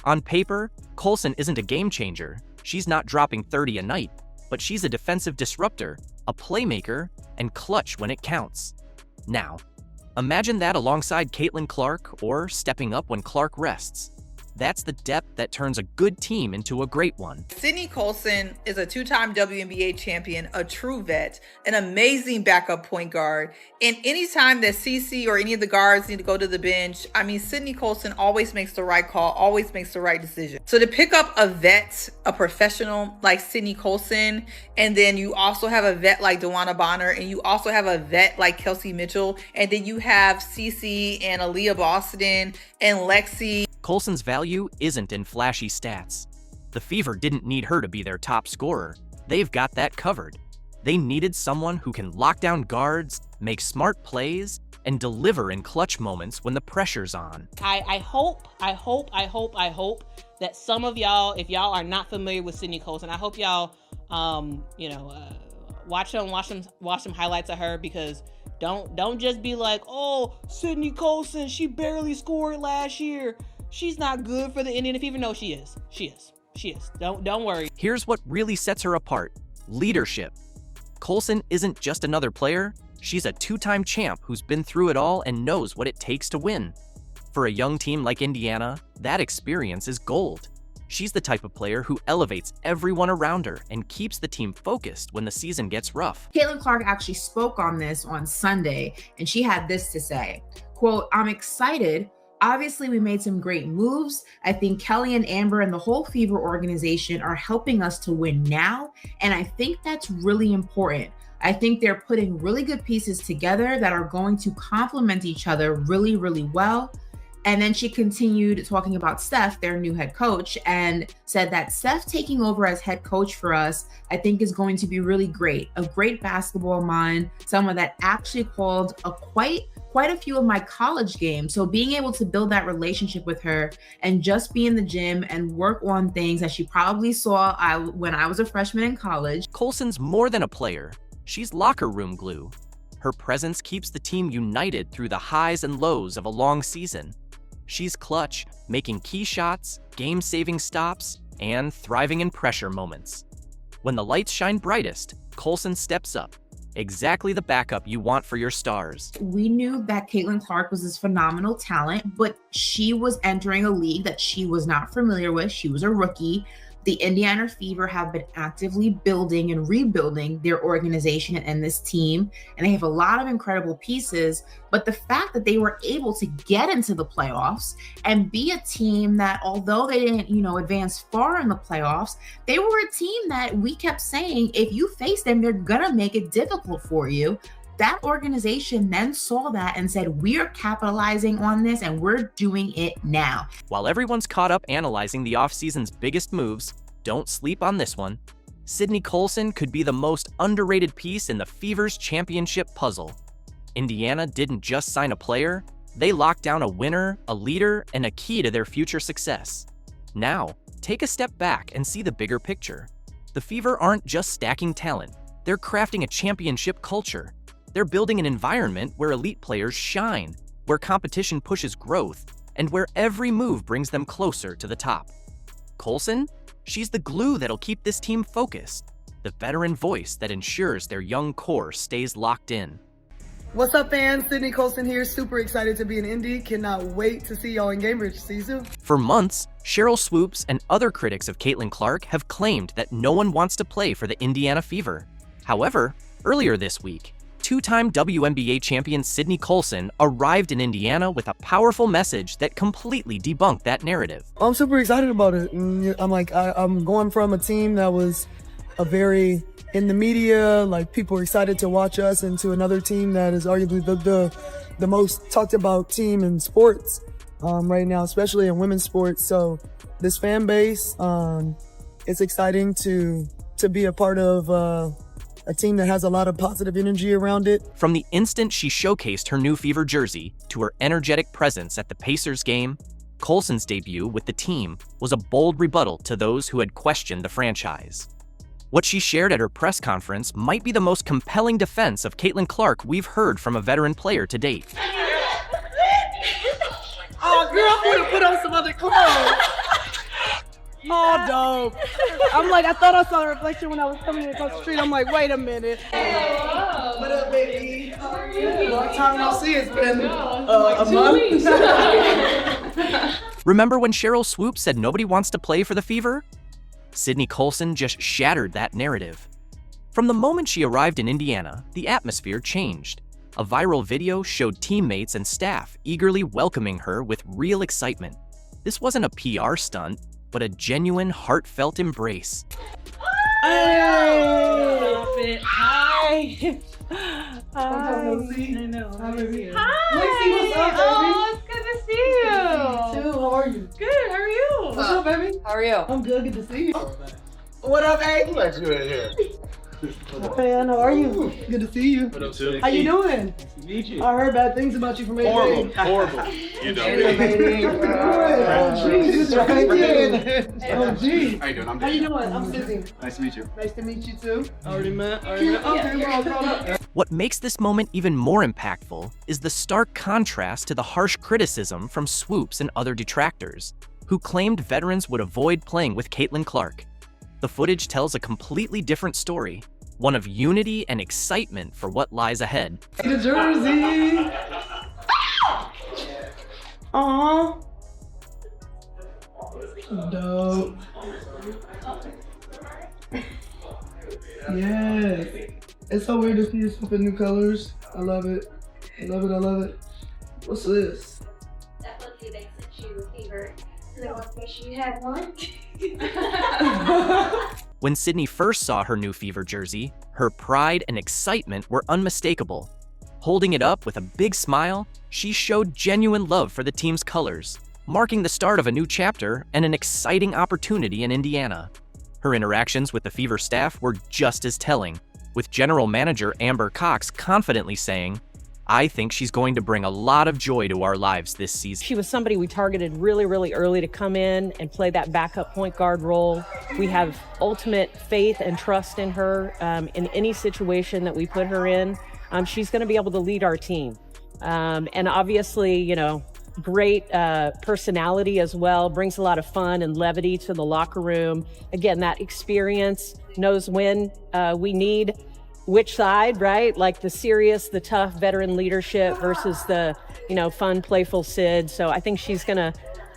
Speaker 2: On paper, Colson isn't a game changer. She's not dropping 30 a night, but she's a defensive disruptor, a playmaker, and clutch when it counts. Now, imagine that alongside Caitlin Clark or stepping up when Clark rests. That's the depth that turns a good team into a great one.
Speaker 20: Sydney Colson is a two-time WNBA champion, a true vet, an amazing backup point guard. And anytime that CC or any of the guards need to go to the bench, I mean, Sydney Colson always makes the right call, always makes the right decision. So to pick up a vet, a professional like Sydney Colson, and then you also have a vet like Dewana Bonner, and you also have a vet like Kelsey Mitchell, and then you have CC and Aaliyah Boston and Lexi.
Speaker 2: Colson's value isn't in flashy stats. The Fever didn't need her to be their top scorer. They've got that covered. They needed someone who can lock down guards, make smart plays, and deliver in clutch moments when the pressure's on.
Speaker 23: I hope that some of y'all, if y'all are not familiar with Sydney Colson, I hope y'all, watch some highlights of her, because don't just be like, oh, Sydney Colson, she barely scored last year. She's not good for the Indiana Fever. No, she is. She is. Don't worry.
Speaker 2: Here's what really sets her apart: leadership. Colson isn't just another player. She's a two-time champ who's been through it all and knows what it takes to win. For a young team like Indiana, that experience is gold. She's the type of player who elevates everyone around her and keeps the team focused when the season gets rough.
Speaker 18: Caitlin Clark actually spoke on this on Sunday, and she had this to say, quote, "I'm excited. Obviously, we made some great moves. I think Kelly and Amber and the whole Fever organization are helping us to win now, and I think that's really important. I think they're putting really good pieces together that are going to complement each other really, really well. And then she continued talking about Steph, their new head coach, and said that Steph taking over as head coach for us, I think is going to be really great. A great basketball mind, someone that actually called quite a few of my college games. So being able to build that relationship with her and just be in the gym and work on things that she probably saw when I was a freshman in college.
Speaker 2: Colson's more than a player. She's locker room glue. Her presence keeps the team united through the highs and lows of a long season. She's clutch, making key shots, game-saving stops, and thriving in pressure moments. When the lights shine brightest, Colson steps up. Exactly the backup you want for your stars.
Speaker 18: We knew that Caitlin Clark was this phenomenal talent, but she was entering a league that she was not familiar with. She was a rookie. The Indiana Fever have been actively building and rebuilding their organization and this team, and they have a lot of incredible pieces. But the fact that they were able to get into the playoffs and be a team that, although they didn't, advance far in the playoffs, they were a team that we kept saying, if you face them, they're gonna make it difficult for you. That organization then saw that and said, we're capitalizing on this and we're doing it now.
Speaker 2: While everyone's caught up analyzing the offseason's biggest moves, don't sleep on this one. Sydney Colson could be the most underrated piece in the Fever's championship puzzle. Indiana didn't just sign a player, they locked down a winner, a leader, and a key to their future success. Now, take a step back and see the bigger picture. The Fever aren't just stacking talent, they're crafting a championship culture. They're building an environment where elite players shine, where competition pushes growth, and where every move brings them closer to the top. Colson? She's the glue that'll keep this team focused, the veteran voice that ensures their young core stays locked in.
Speaker 3: What's up, fans? Sydney Colson here. Super excited to be in Indy. Cannot wait to see y'all in Cambridge. See you soon.
Speaker 2: For months, Cheryl Swoops and other critics of Caitlin Clark have claimed that no one wants to play for the Indiana Fever. However, earlier this week, two-time WNBA champion Sydney Colson arrived in Indiana with a powerful message that completely debunked that narrative.
Speaker 3: I'm super excited about it. I'm going from a team that was in the media, like people were excited to watch us, into another team that is arguably the most talked about team in sports right now, especially in women's sports. So this fan base, it's exciting to be a part of a team that has a lot of positive energy around it.
Speaker 2: From the instant she showcased her new Fever jersey to her energetic presence at the Pacers game, Colson's debut with the team was a bold rebuttal to those who had questioned the franchise. What she shared at her press conference might be the most compelling defense of Caitlin Clark we've heard from a veteran player to date.
Speaker 3: Oh, girl, I'm gonna put on some other clothes. Oh, dope. I thought I saw the reflection when I was coming across the street. I'm like, wait a minute. Hello. What up, baby? How are you? Long time no see. It's been a month.
Speaker 2: Remember when Cheryl Swoops said nobody wants to play for the Fever? Sydney Colson just shattered that narrative. From the moment she arrived in Indiana, the atmosphere changed. A viral video showed teammates and staff eagerly welcoming her with real excitement. This wasn't a PR stunt, but a genuine, heartfelt embrace.
Speaker 3: Hey! Hi! Hi!
Speaker 14: I know.
Speaker 3: Hi, baby.
Speaker 14: Hi!
Speaker 3: Lexi, what's up, baby?
Speaker 14: Oh, it's good to see you.
Speaker 3: You too. How are you?
Speaker 14: Good, how are you?
Speaker 3: What's up, baby?
Speaker 14: How are you?
Speaker 3: I'm good. Good to see you. What up, A?
Speaker 4: Who let you in here?
Speaker 3: Man, how are you? Good to see you.
Speaker 4: What up, too?
Speaker 3: How you doing?
Speaker 4: Nice to meet you.
Speaker 3: I heard bad things about you from A.
Speaker 4: Horrible. You know me.
Speaker 3: Oh, geez, right there. Oh, geez.
Speaker 4: How you doing?
Speaker 3: How you doing? I'm Sydney.
Speaker 4: Nice to meet you.
Speaker 3: Nice to meet you too. Already met. Okay, we're all grown up.
Speaker 2: What makes this moment even more impactful is the stark contrast to the harsh criticism from Swoops and other detractors, who claimed veterans would avoid playing with Caitlin Clark. The footage tells a completely different story, one of unity and excitement for what lies ahead.
Speaker 3: The jersey. Aww. Dope. Yes. It's so weird to see you swap in new colors. I love it. I love it. I love it. What's this?
Speaker 5: Definitely they sent you a Fever. So I want to make sure you had one.
Speaker 2: When Sydney first saw her new Fever jersey, her pride and excitement were unmistakable. Holding it up with a big smile, she showed genuine love for the team's colors, marking the start of a new chapter and an exciting opportunity in Indiana. Her interactions with the Fever staff were just as telling, with General Manager Amber Cox confidently saying, "I think she's going to bring a lot of joy to our lives this season."
Speaker 6: She was somebody we targeted really, really early to come in and play that backup point guard role. We have ultimate faith and trust in her in any situation that we put her in. She's going to be able to lead our team. And obviously, great personality as well, brings a lot of fun and levity to the locker room. Again, that experience, knows when we need which side, right? Like the serious, the tough veteran leadership versus the, fun, playful Sid. So I think she's going to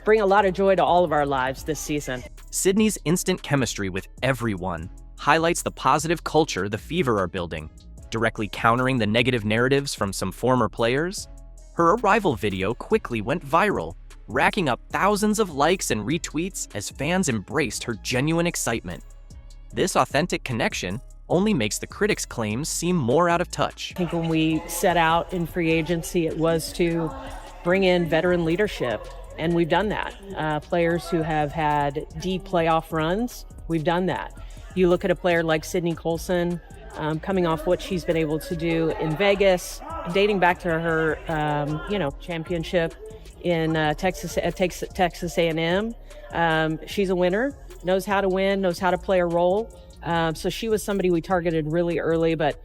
Speaker 6: bring a lot of joy to all of our lives this season.
Speaker 2: Sydney's instant chemistry with everyone highlights the positive culture the Fever are building, directly countering the negative narratives from some former players. Her arrival video quickly went viral, racking up thousands of likes and retweets as fans embraced her genuine excitement. This authentic connection only makes the critics' claims seem more out of touch.
Speaker 6: I think when we set out in free agency, it was to bring in veteran leadership, and we've done that. Players who have had deep playoff runs, we've done that. You look at a player like Sydney Colson, coming off what she's been able to do in Vegas, dating back to her, championship in Texas A&M. She's a winner, knows how to win, knows how to play a role. So she was somebody we targeted really early, but,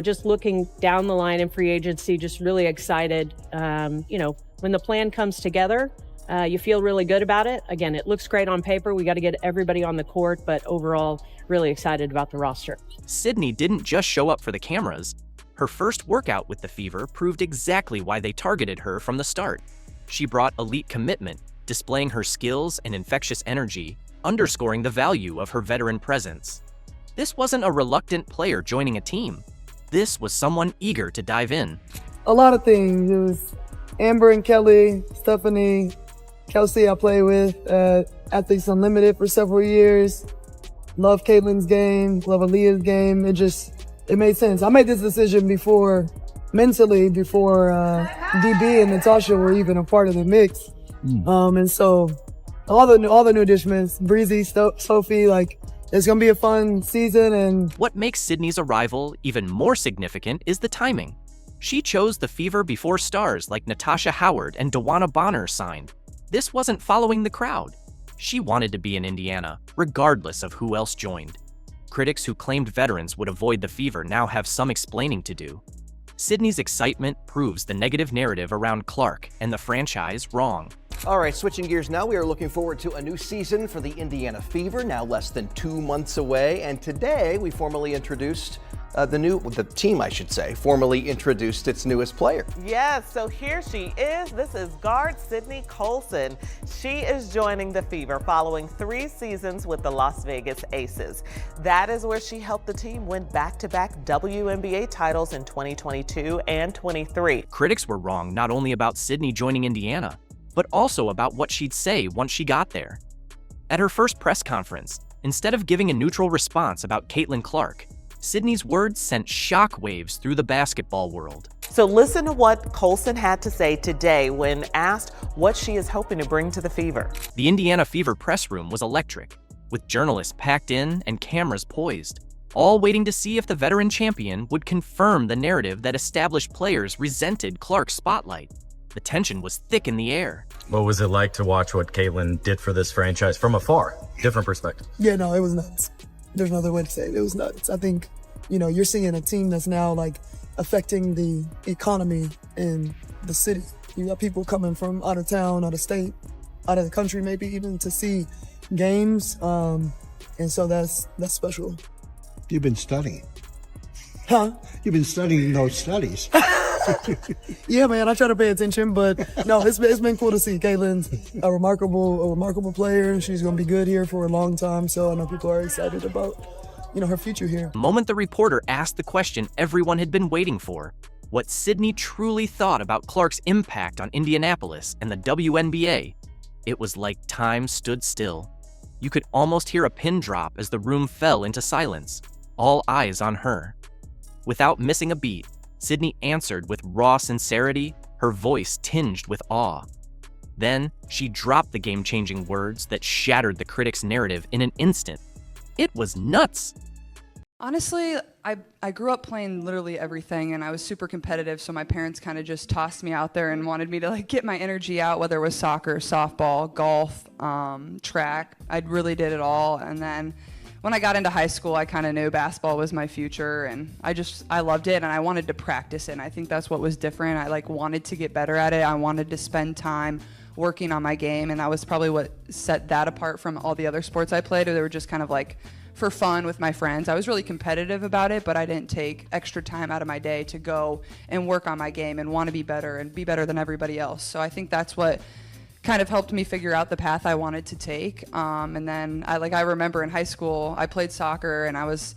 Speaker 6: just looking down the line in free agency, just really excited. When the plan comes together, you feel really good about it. Again, it looks great on paper. We got to get everybody on the court, but overall, really excited about the roster.
Speaker 2: Sydney didn't just show up for the cameras. Her first workout with the Fever proved exactly why they targeted her from the start. She brought elite commitment, displaying her skills and infectious energy, underscoring the value of her veteran presence. This wasn't a reluctant player joining a team. This was someone eager to dive in.
Speaker 3: A lot of things. It was Amber and Kelly, Stephanie, Kelsey I played with at Athletes Unlimited for several years. Love Caitlin's game, love Aaliyah's game. It made sense. I made this decision mentally before DB and Natasha were even a part of the mix. And so all the new additions, Breezy, Sophie, it's going to be a fun season. And
Speaker 2: what makes Sydney's arrival even more significant is the timing. She chose the Fever before stars like Natasha Howard and Dewana Bonner signed. This wasn't following the crowd. She wanted to be in Indiana, regardless of who else joined. Critics who claimed veterans would avoid the Fever now have some explaining to do. Sydney's excitement proves the negative narrative around Clark and the franchise wrong.
Speaker 9: All right, switching gears now, we are looking forward to a new season for the Indiana Fever, now less than 2 months away. And today we formally introduced the team, I should say, formally introduced its newest player.
Speaker 10: Yes, so here she is. This is guard Sydney Colson. She is joining the Fever following 3 seasons with the Las Vegas Aces. That is where she helped the team win back-to-back WNBA titles in 2022 and 23.
Speaker 2: Critics were wrong not only about Sydney joining Indiana, but also about what she'd say once she got there. At her first press conference, instead of giving a neutral response about Caitlin Clark, Sydney's words sent shockwaves through the basketball world.
Speaker 10: So listen to what Colson had to say today when asked what she is hoping to bring to the Fever.
Speaker 2: The Indiana Fever press room was electric, with journalists packed in and cameras poised, all waiting to see if the veteran champion would confirm the narrative that established players resented Clark's spotlight. The tension was thick in the air.
Speaker 24: What was it like to watch what Caitlin did for this franchise from afar? Different perspective.
Speaker 3: Yeah, no, it was nuts. There's no other way to say it. It was nuts. I think, you're seeing a team that's now affecting the economy in the city. You got people coming from out of town, out of state, out of the country, maybe even to see games. And so that's special.
Speaker 25: You've been studying.
Speaker 3: Huh?
Speaker 25: You've been studying those studies.
Speaker 3: Yeah, man, I try to pay attention, but no, it's been cool to see. Caitlin's a remarkable player. She's going to be good here for a long time, so I know people are excited about, her future here.
Speaker 2: The moment the reporter asked the question everyone had been waiting for, what Sydney truly thought about Clark's impact on Indianapolis and the WNBA, it was like time stood still. You could almost hear a pin drop as the room fell into silence, all eyes on her. Without missing a beat, Sydney answered with raw sincerity, her voice tinged with awe. Then, she dropped the game-changing words that shattered the critics' narrative in an instant. It was nuts!
Speaker 7: Honestly, I grew up playing literally everything, and I was super competitive, so my parents kind of just tossed me out there and wanted me to like get my energy out, whether it was soccer, softball, golf, track. I really did it all. And then when I got into high school, I kind of knew basketball was my future, and I loved it, and I wanted to practice it, and I think that's what was different. I wanted to get better at it. I wanted to spend time working on my game, and that was probably what set that apart from all the other sports I played. They were just kind of like for fun with my friends. I was really competitive about it, but I didn't take extra time out of my day to go and work on my game and want to be better and be better than everybody else. So I think that's what kind of helped me figure out the path I wanted to take. And then I remember in high school, I played soccer and I was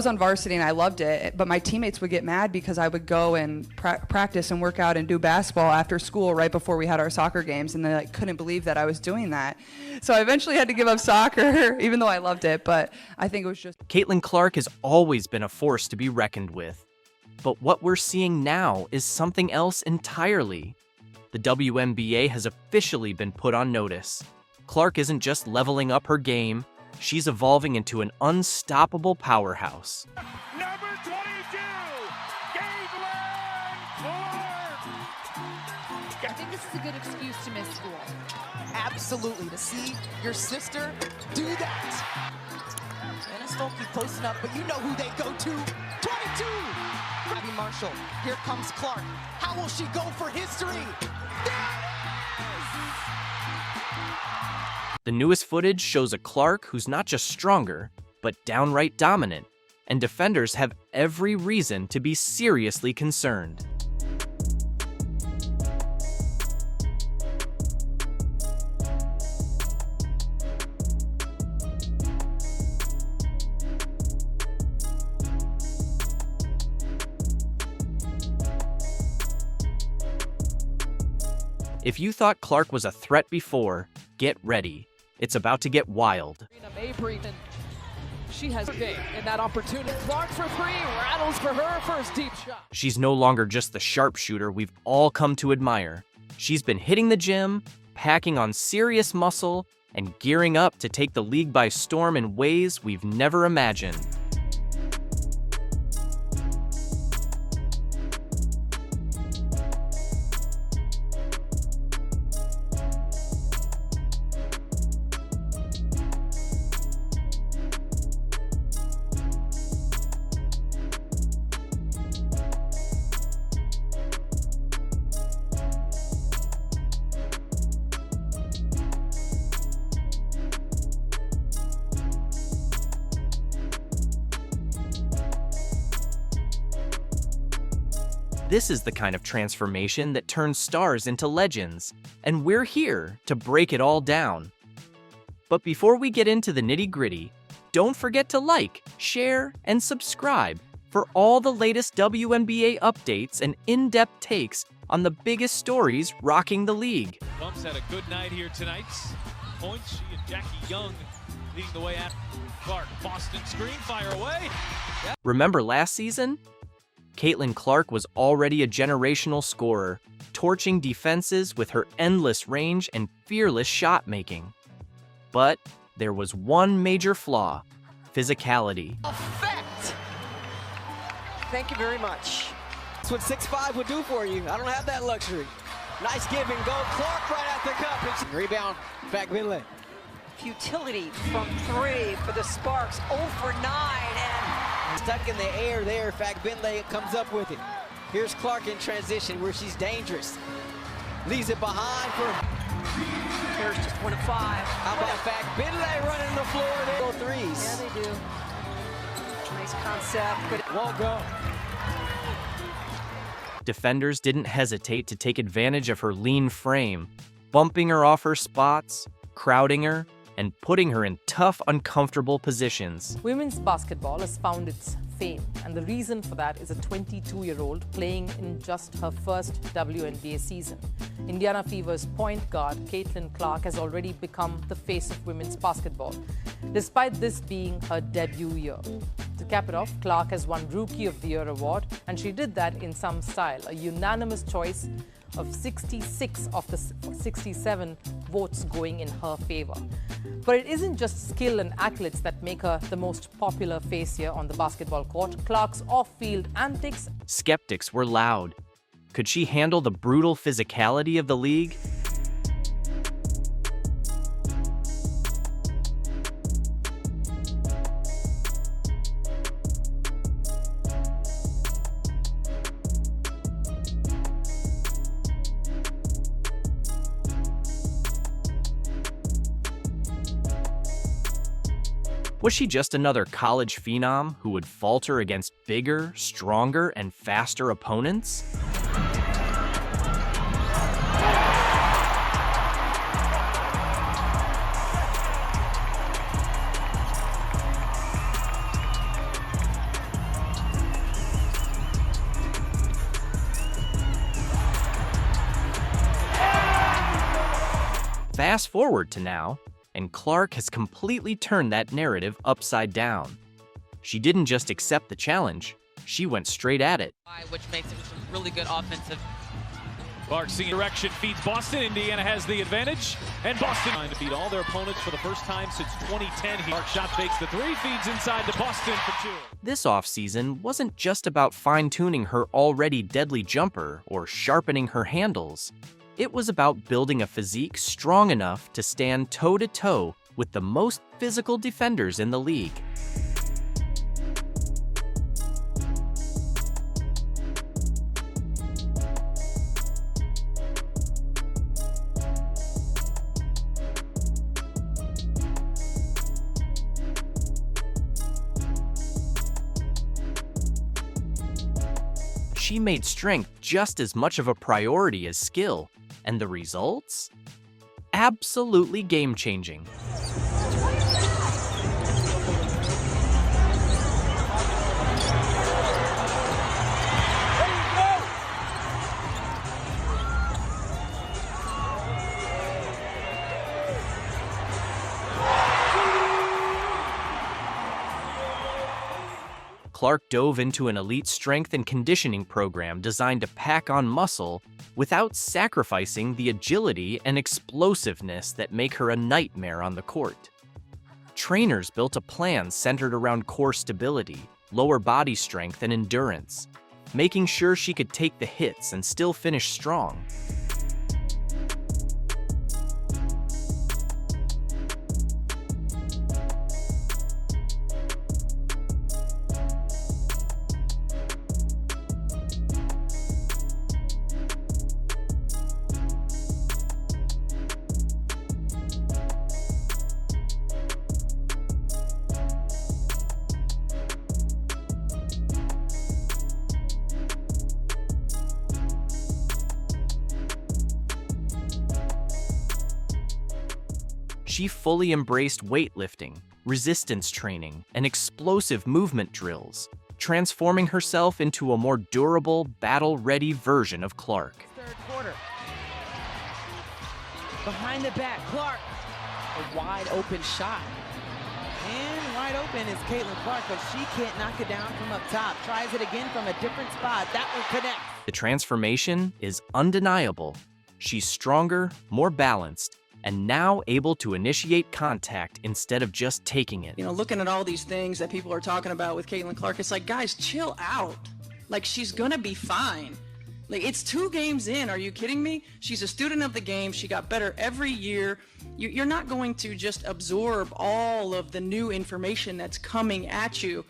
Speaker 7: on varsity and I loved it, but my teammates would get mad because I would go and practice and work out and do basketball after school right before we had our soccer games, and they couldn't believe that I was doing that. So I eventually had to give up soccer, even though I loved it, but I think it was just...
Speaker 2: Caitlin Clark has always been a force to be reckoned with. But what we're seeing now is something else entirely. The WNBA has officially been put on notice. Clark isn't just leveling up her game, she's evolving into an unstoppable powerhouse.
Speaker 12: Number 22,
Speaker 13: I think this is a good excuse to miss school. Absolutely, to see your sister do that. Anna Stolke posting up, but you know who they go to. 22! Abby Marshall, here comes Clark. How will she go for history?
Speaker 2: The newest footage shows a Clark who's not just stronger, but downright dominant, and defenders have every reason to be seriously concerned. If you thought Clark was a threat before, get ready. It's about to get wild.
Speaker 13: She has big in that opportunity. Clark for three, rattles for her first deep shot.
Speaker 2: She's no longer just the sharpshooter we've all come to admire. She's been hitting the gym, packing on serious muscle, and gearing up to take the league by storm in ways we've never imagined. This is the kind of transformation that turns stars into legends, and we're here to break it all down. But before we get into the nitty-gritty, don't forget to like, share, and subscribe for all the latest WNBA updates and in-depth takes on the biggest stories rocking the league.
Speaker 15: Bumps had a good night here tonight. Points, she and Jackie Young leading the way at Clark. Boston screen, fire away.
Speaker 2: Remember last season? Caitlin Clark was already a generational scorer, torching defenses with her endless range and fearless shot making. But there was one major flaw: physicality.
Speaker 13: Effect! Thank you very much. That's what 6'5" would do for you. I don't have that luxury. Nice give and go. Clark right at the cup. Rebound, Fagbinley.
Speaker 17: Futility from three for the Sparks. 0 for 9, and
Speaker 13: stuck in the air there. Fagbinley comes up with it. Here's Clark in transition where she's dangerous. Leaves it behind for...
Speaker 17: There's just 1 of 5.
Speaker 13: How about Fagbinley running the floor there? Go threes.
Speaker 17: Yeah, they do. Nice concept, but it
Speaker 13: won't go.
Speaker 2: Defenders didn't hesitate to take advantage of her lean frame, bumping her off her spots, crowding her, and putting her in tough, uncomfortable positions.
Speaker 26: Women's basketball has found its fame, and the reason for that is a 22-year-old playing in just her first WNBA season. Indiana Fever's point guard, Caitlin Clark, has already become the face of women's basketball, despite this being her debut year. To cap it off, Clark has won Rookie of the Year award, and she did that in some style, a unanimous choice of 66 of the 67 votes going in her favor. But it isn't just skill and accolades that make her the most popular face here on the basketball court. Clark's off-field antics.
Speaker 2: Skeptics were loud. Could she handle the brutal physicality of the league? Was she just another college phenom who would falter against bigger, stronger, and faster opponents? Fast forward to now, and Clark has completely turned that narrative upside down. She didn't just accept the challenge, she went straight at it.
Speaker 1: Which makes it a really good offensive.
Speaker 15: Clark seeing direction feeds Boston. Indiana has the advantage, and Boston trying to beat all their opponents for the first time since 2010. Clark shot fakes the three, feeds inside to Boston for two.
Speaker 2: This offseason wasn't just about fine-tuning her already deadly jumper or sharpening her handles. It was about building a physique strong enough to stand toe-to-toe with the most physical defenders in the league. She made strength just as much of a priority as skill. And the results? Absolutely game-changing. Clark dove into an elite strength and conditioning program designed to pack on muscle without sacrificing the agility and explosiveness that make her a nightmare on the court. Trainers built a plan centered around core stability, lower body strength, and endurance, making sure she could take the hits and still finish strong. She fully embraced weightlifting, resistance training, and explosive movement drills, transforming herself into a more durable, battle-ready version of Clark.
Speaker 13: Third quarter. Behind the back, Clark. A wide open shot. And wide open is Caitlin Clark, but she can't knock it down from up top. Tries it again from a different spot. That will connect.
Speaker 2: The transformation is undeniable. She's stronger, more balanced, and now able to initiate contact instead of just taking it.
Speaker 8: You know, looking at all these things that people are talking about with Caitlin Clark, it's like, guys, chill out. Like, she's gonna be fine. Like, it's 2 games in, are you kidding me? She's a student of the game, she got better every year. You're not going to just absorb all of the new information that's coming at you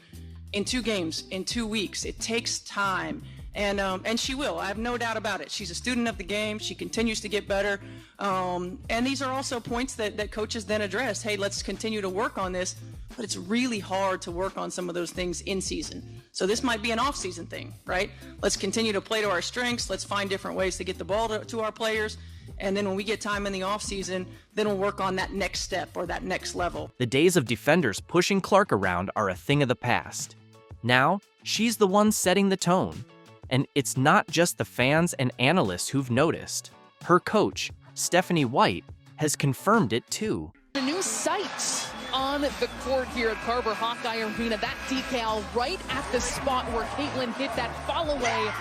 Speaker 8: in 2 games, in 2 weeks. It takes time. And she will, I have no doubt about it. She's a student of the game, she continues to get better. And these are also points that coaches then address. Hey, let's continue to work on this, but it's really hard to work on some of those things in season. So this might be an off-season thing, right? Let's continue to play to our strengths, let's find different ways to get the ball to our players, and then when we get time in the off-season, then we'll work on that next step or that next level.
Speaker 2: The days of defenders pushing Clark around are a thing of the past. Now, she's the one setting the tone. And it's not just the fans and analysts who've noticed. Her coach, Stephanie White, has confirmed it too.
Speaker 13: A new sight on the court here at Carver Hawkeye Arena. That decal right at the spot where Caitlin hit that fall-away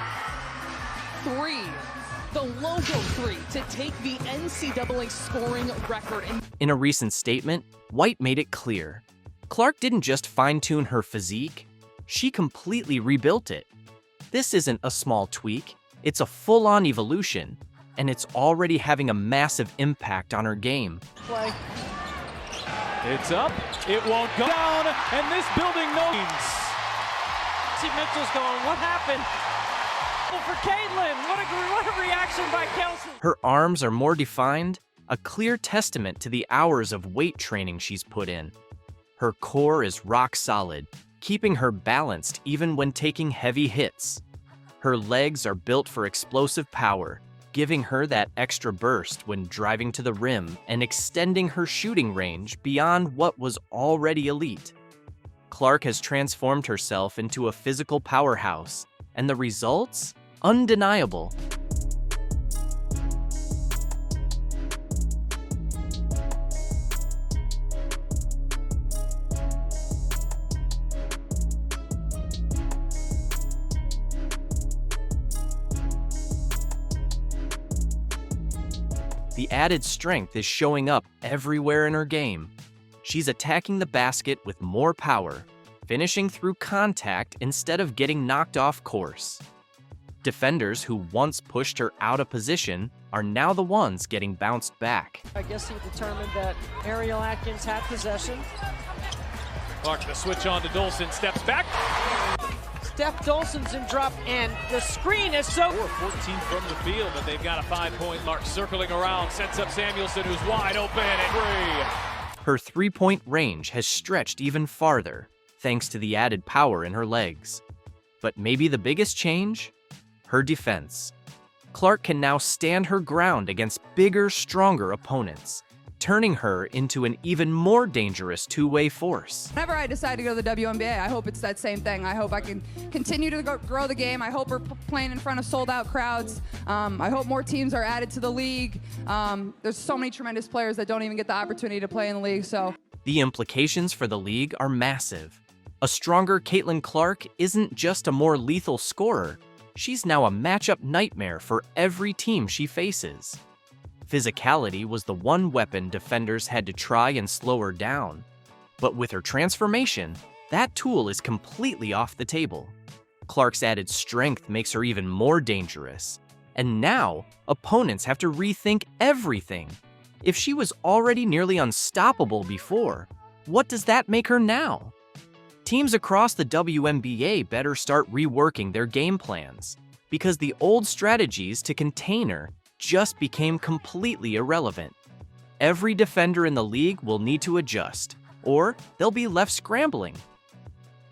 Speaker 13: three, the logo three, to take the NCAA scoring record.
Speaker 2: In a recent statement, White made it clear, Clark didn't just fine-tune her physique, she completely rebuilt it. This isn't a small tweak, it's a full-on evolution, and it's already having a massive impact on her game.
Speaker 13: Play.
Speaker 15: It's up, it won't go down, and this building knows.
Speaker 11: See Mitchell's going, what happened? For Caitlin, what a reaction by Colson.
Speaker 2: Her arms are more defined, a clear testament to the hours of weight training she's put in. Her core is rock solid, keeping her balanced even when taking heavy hits. Her legs are built for explosive power, giving her that extra burst when driving to the rim and extending her shooting range beyond what was already elite. Clark has transformed herself into a physical powerhouse, and the results? Undeniable. The added strength is showing up everywhere in her game. She's attacking the basket with more power, finishing through contact instead of getting knocked off course. Defenders who once pushed her out of position are now the ones getting bounced back.
Speaker 11: I guess he determined that Ariel Atkins had possession.
Speaker 15: Clark, the switch on to Dolson, steps back.
Speaker 11: Steph Dolson's in drop, and the screen is so...
Speaker 15: 14 from the field, but they've got a 5-point mark circling around. Sets up Samuelson, who's wide open and free.
Speaker 2: Her three-point range has stretched even farther, thanks to the added power in her legs. But maybe the biggest change? Her defense. Clark can now stand her ground against bigger, stronger opponents, turning her into an even more dangerous two-way force.
Speaker 14: Whenever I decide to go to the WNBA, I hope it's that same thing. I hope I can continue to grow the game. I hope we're playing in front of sold-out crowds. I hope more teams are added to the league. There's so many tremendous players that don't even get the opportunity to play in the league. So
Speaker 2: the implications for the league are massive. A stronger Caitlin Clark isn't just a more lethal scorer. She's now a matchup nightmare for every team she faces. Physicality was the one weapon defenders had to try and slow her down. But with her transformation, that tool is completely off the table. Clark's added strength makes her even more dangerous. And now, opponents have to rethink everything. If she was already nearly unstoppable before, what does that make her now? Teams across the WNBA better start reworking their game plans, because the old strategies to contain her just became completely irrelevant. Every defender in the league will need to adjust, or they'll be left scrambling,